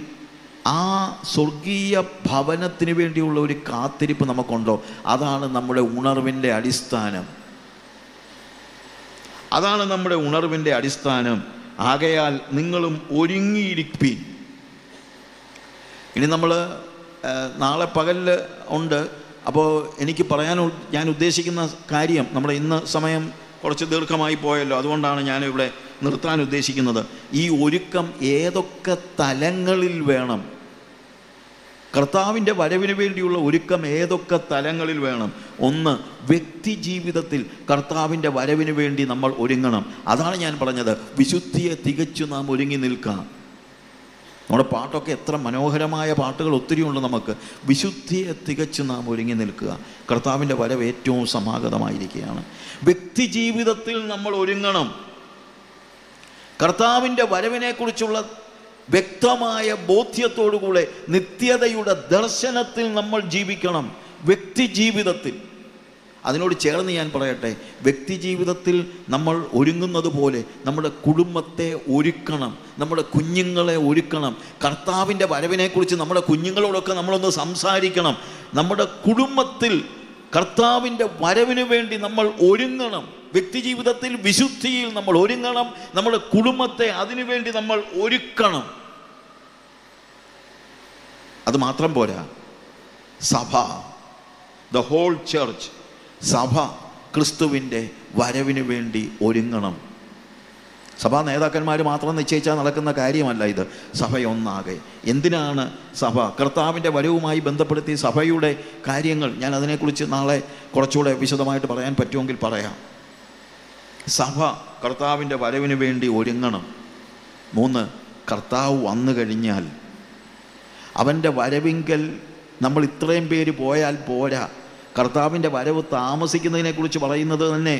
ആ സ്വർഗീയ ഭവനത്തിന് വേണ്ടിയുള്ള ഒരു കാത്തിരിപ്പ് നമുക്കുണ്ടോ? അതാണ് നമ്മുടെ ഉണർവിൻ്റെ അടിസ്ഥാനം. അതാണ് നമ്മുടെ ഉണർവിൻ്റെ അടിസ്ഥാനം. ആകയാൽ നിങ്ങളും ഒരുങ്ങിയിരിപ്പീൻ. ഇനി നമ്മൾ നാളെ പകലിൽ ഉണ്ട്. അപ്പോൾ എനിക്ക് ഞാൻ ഉദ്ദേശിക്കുന്ന കാര്യം, നമ്മുടെ ഇന്ന് സമയം കുറച്ച് ദീർഘമായി പോയല്ലോ, അതുകൊണ്ടാണ് ഞാനിവിടെ നിർത്താൻ ഉദ്ദേശിക്കുന്നത്. ഈ ഒരുക്കം ഏതൊക്കെ തലങ്ങളിൽ വേണം? കർത്താവിൻ്റെ വരവിന് വേണ്ടിയുള്ള ഒരുക്കം ഏതൊക്കെ തലങ്ങളിൽ വേണം? ഒന്ന്, വ്യക്തി ജീവിതത്തിൽ കർത്താവിൻ്റെ വരവിന് വേണ്ടി നമ്മൾ ഒരുങ്ങണം. അതാണ് ഞാൻ പറഞ്ഞത്, വിശുദ്ധിയെ തികച്ചു നാം ഒരുങ്ങി നിൽക്കണം. നമ്മുടെ പാട്ടൊക്കെ എത്ര മനോഹരമായ പാട്ടുകൾ ഒത്തിരിയുണ്ട് നമുക്ക്. വിശുദ്ധിയെ തികച്ചു നാം ഒരുങ്ങി നിൽക്കുക. കർത്താവിൻ്റെ വരവ് ഏറ്റവും സമാഗതമായിരിക്കുകയാണ്. വ്യക്തി ജീവിതത്തിൽ നമ്മൾ ഒരുങ്ങണം. കർത്താവിൻ്റെ വരവിനെക്കുറിച്ചുള്ള വ്യക്തമായ ബോധ്യത്തോടുകൂടെ നിത്യതയുടെ ദർശനത്തിൽ നമ്മൾ ജീവിക്കണം. വ്യക്തി ജീവിതത്തിൽ, അതിനോട് ചേർന്ന് ഞാൻ പറയട്ടെ, വ്യക്തി ജീവിതത്തിൽ നമ്മൾ ഒരുങ്ങുന്നത് പോലെ നമ്മുടെ കുടുംബത്തെ ഒരുക്കണം, നമ്മുടെ കുഞ്ഞുങ്ങളെ ഒരുക്കണം. കർത്താവിൻ്റെ വരവിനെക്കുറിച്ച് നമ്മുടെ കുഞ്ഞുങ്ങളോടൊക്കെ നമ്മളൊന്ന് സംസാരിക്കണം. നമ്മുടെ കുടുംബത്തിൽ കർത്താവിൻ്റെ വരവിന് വേണ്ടി നമ്മൾ ഒരുങ്ങണം. വ്യക്തി ജീവിതത്തിൽ വിശുദ്ധിയിൽ നമ്മൾ ഒരുങ്ങണം. നമ്മുടെ കുടുംബത്തെ അതിനുവേണ്ടി നമ്മൾ ഒരുക്കണം. അത് മാത്രം പോരാ, സഭ, ദ ഹോൾ ചർച്ച്, സഭ ക്രിസ്തുവിൻ്റെ വരവിന് വേണ്ടി ഒരുങ്ങണം. സഭാ നേതാക്കന്മാർ മാത്രം നിശ്ചയിച്ചാൽ നടക്കുന്ന കാര്യമല്ല ഇത്. സഭയൊന്നാകെ. എന്തിനാണ് സഭ? കർത്താവിൻ്റെ വരവുമായി ബന്ധപ്പെടുത്തി സഭയുടെ കാര്യങ്ങൾ ഞാൻ അതിനെക്കുറിച്ച് നാളെ കുറച്ചുകൂടെ വിശദമായിട്ട് പറയാൻ പറ്റുമെങ്കിൽ പറയാം. സഭ കർത്താവിൻ്റെ വരവിന് വേണ്ടി ഒരുങ്ങണം. 3, കർത്താവ് വന്നു കഴിഞ്ഞാൽ അവൻ്റെ വരവിങ്കൽ നമ്മൾ ഇത്രയും പേര് പോയാൽ പോരാ. കർത്താവിൻ്റെ വരവ് താമസിക്കുന്നതിനെക്കുറിച്ച് പറയുന്നത് തന്നെ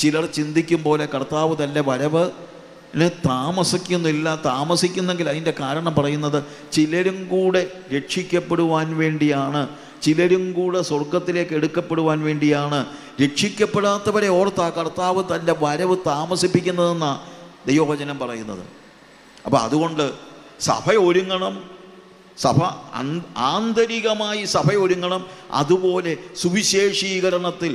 ചിലർ ചിന്തിക്കും പോലെ കർത്താവ് തൻ്റെ വരവിന് താമസിക്കുന്നില്ല. താമസിക്കുന്നെങ്കിൽ അതിൻ്റെ കാരണം പറയുന്നത് ചിലരും കൂടെ രക്ഷിക്കപ്പെടുവാൻ വേണ്ടിയാണ്, ചിലരും കൂടെ സ്വർഗത്തിലേക്ക് എടുക്കപ്പെടുവാൻ വേണ്ടിയാണ്. രക്ഷിക്കപ്പെടാത്തവരെ ഓർത്താ കർത്താവ് തൻ്റെ വരവ് താമസിപ്പിക്കുന്നതെന്നാണ് ദൈവവചനം പറയുന്നത്. അപ്പോൾ അതുകൊണ്ട് സഭ ഒരുങ്ങണം. സഭ ആന്തരികമായി സഭ ഒരുങ്ങണം. അതുപോലെ സുവിശേഷീകരണത്തിൽ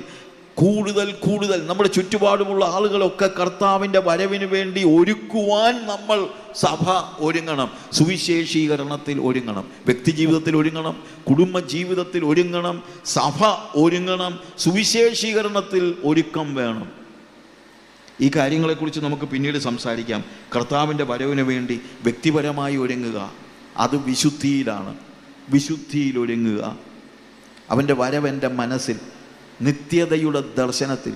കൂടുതൽ നമ്മുടെ ചുറ്റുപാടുമുള്ള ആളുകളൊക്കെ കർത്താവിൻ്റെ വരവിന് വേണ്ടി ഒരുക്കുവാൻ നമ്മൾ സഭ ഒരുങ്ങണം. സുവിശേഷീകരണത്തിൽ ഒരുങ്ങണം, വ്യക്തി ജീവിതത്തിൽ ഒരുങ്ങണം, കുടുംബ ജീവിതത്തിൽ ഒരുങ്ങണം, സഭ ഒരുങ്ങണം, സുവിശേഷീകരണത്തിൽ ഒരുക്കം വേണം. ഈ കാര്യങ്ങളെക്കുറിച്ച് നമുക്ക് പിന്നീട് സംസാരിക്കാം. കർത്താവിൻ്റെ വരവിന് വേണ്ടി വ്യക്തിപരമായി ഒരുങ്ങുക, അത് വിശുദ്ധിയിലാണ്. വിശുദ്ധിയിൽ ഒരുങ്ങുക. അവൻ്റെ വരവ് എൻ്റെ മനസ്സിൽ, നിത്യതയുടെ ദർശനത്തിൽ.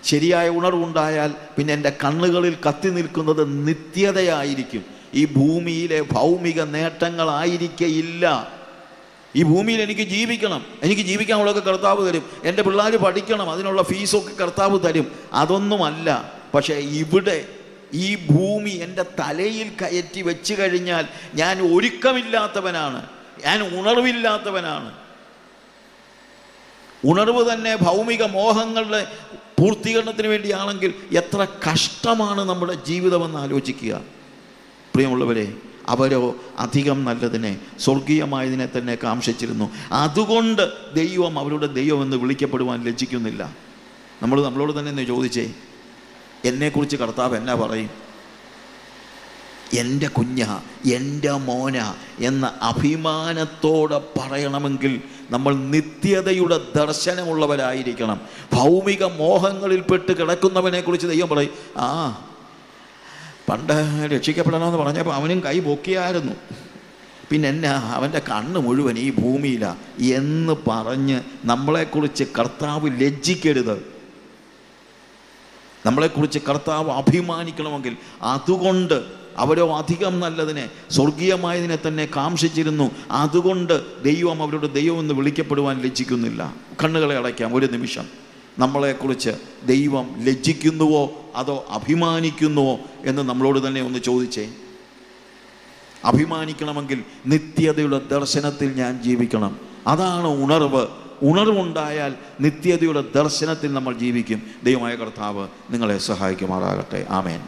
ശരിയായ ഉണർവുണ്ടായാൽ പിന്നെ എൻ്റെ കണ്ണുകളിൽ കത്തി നിൽക്കുന്നത് നിത്യതയായിരിക്കും. ഈ ഭൂമിയിലെ ഭൗമിക നേട്ടങ്ങളായിരിക്കയില്ല. ഈ ഭൂമിയിൽ എനിക്ക് ജീവിക്കണം, എനിക്ക് ജീവിക്കാനുള്ളതൊക്കെ കർത്താവ് തരും. എൻ്റെ പിള്ളേർ പഠിക്കണം, അതിനുള്ള ഫീസൊക്കെ കർത്താവ് തരും. അതൊന്നുമല്ല. പക്ഷേ ഇവിടെ ഈ ഭൂമി എൻ്റെ തലയിൽ കയറ്റി വെച്ച് കഴിഞ്ഞാൽ ഞാൻ ഒരുക്കമില്ലാത്തവനാണ്, ഞാൻ ഉണർവില്ലാത്തവനാണ്. ഉണർവ് തന്നെ ഭൗമിക മോഹങ്ങളുടെ പൂർത്തീകരണത്തിന് വേണ്ടിയാണെങ്കിൽ എത്ര കഷ്ടമാണ് നമ്മുടെ ജീവിതമെന്ന് ആലോചിക്കുക. പ്രിയമുള്ളവരെ, അവരോ അധികം നല്ലതിനെ, സ്വർഗീയമായതിനെ തന്നെ കാംക്ഷിച്ചിരുന്നു. അതുകൊണ്ട് ദൈവം അവരുടെ ദൈവമെന്ന് വിളിക്കപ്പെടുവാൻ ലജ്ജിക്കുന്നില്ല. നമ്മളോട് തന്നെ ചോദിച്ചേ, എന്നെക്കുറിച്ച് കർത്താവ് എന്നാ പറയും? എൻ്റെ കുഞ്ഞ, എൻ്റെ മോന എന്ന അഭിമാനത്തോടെ പറയണമെങ്കിൽ നമ്മൾ നിത്യതയുടെ ദർശനമുള്ളവരായിരിക്കണം. ഭൗമിക മോഹങ്ങളിൽപ്പെട്ട് കിടക്കുന്നവനെക്കുറിച്ച് ദൈവം പറയും, പണ്ട് രക്ഷിക്കപ്പെടണമെന്ന് പറഞ്ഞപ്പോൾ അവനും കൈ പൊക്കിയായിരുന്നു, പിന്നെ എന്നാ അവൻ്റെ കണ്ണ് മുഴുവൻ ഈ ഭൂമിയിലാണ് എന്ന് പറഞ്ഞ് നമ്മളെക്കുറിച്ച് കർത്താവ് ലജ്ജിക്കരുത്. നമ്മളെക്കുറിച്ച് കർത്താവ് അഭിമാനിക്കണമെങ്കിൽ അതുകൊണ്ട് അവരോ അധികം നല്ലതിനെ, സ്വർഗീയമായതിനെ തന്നെ കാംക്ഷിച്ചിരുന്നു. അതുകൊണ്ട് ദൈവം അവരുടെ ദൈവമെന്ന് വിളിക്കപ്പെടുവാൻ ലജ്ജിക്കുന്നില്ല. കണ്ണുകളെ അടയ്ക്കാം ഒരു നിമിഷം. നമ്മളെക്കുറിച്ച് ദൈവം ലജ്ജിക്കുന്നുവോ അതോ അഭിമാനിക്കുന്നുവോ എന്ന് നമ്മളോട് തന്നെ ഒന്ന് ചോദിച്ചേ. അഭിമാനിക്കണമെങ്കിൽ നിത്യതയുടെ ദർശനത്തിൽ ഞാൻ ജീവിക്കണം. അതാണ് ഉണർവ്. ഉണർവുണ്ടായാൽ നിത്യതയുടെ ദർശനത്തിൽ നമ്മൾ ജീവിക്കും. ദൈവമായ കർത്താവ് നിങ്ങളെ സഹായിക്കുമാറാകട്ടെ. ആമേൻ.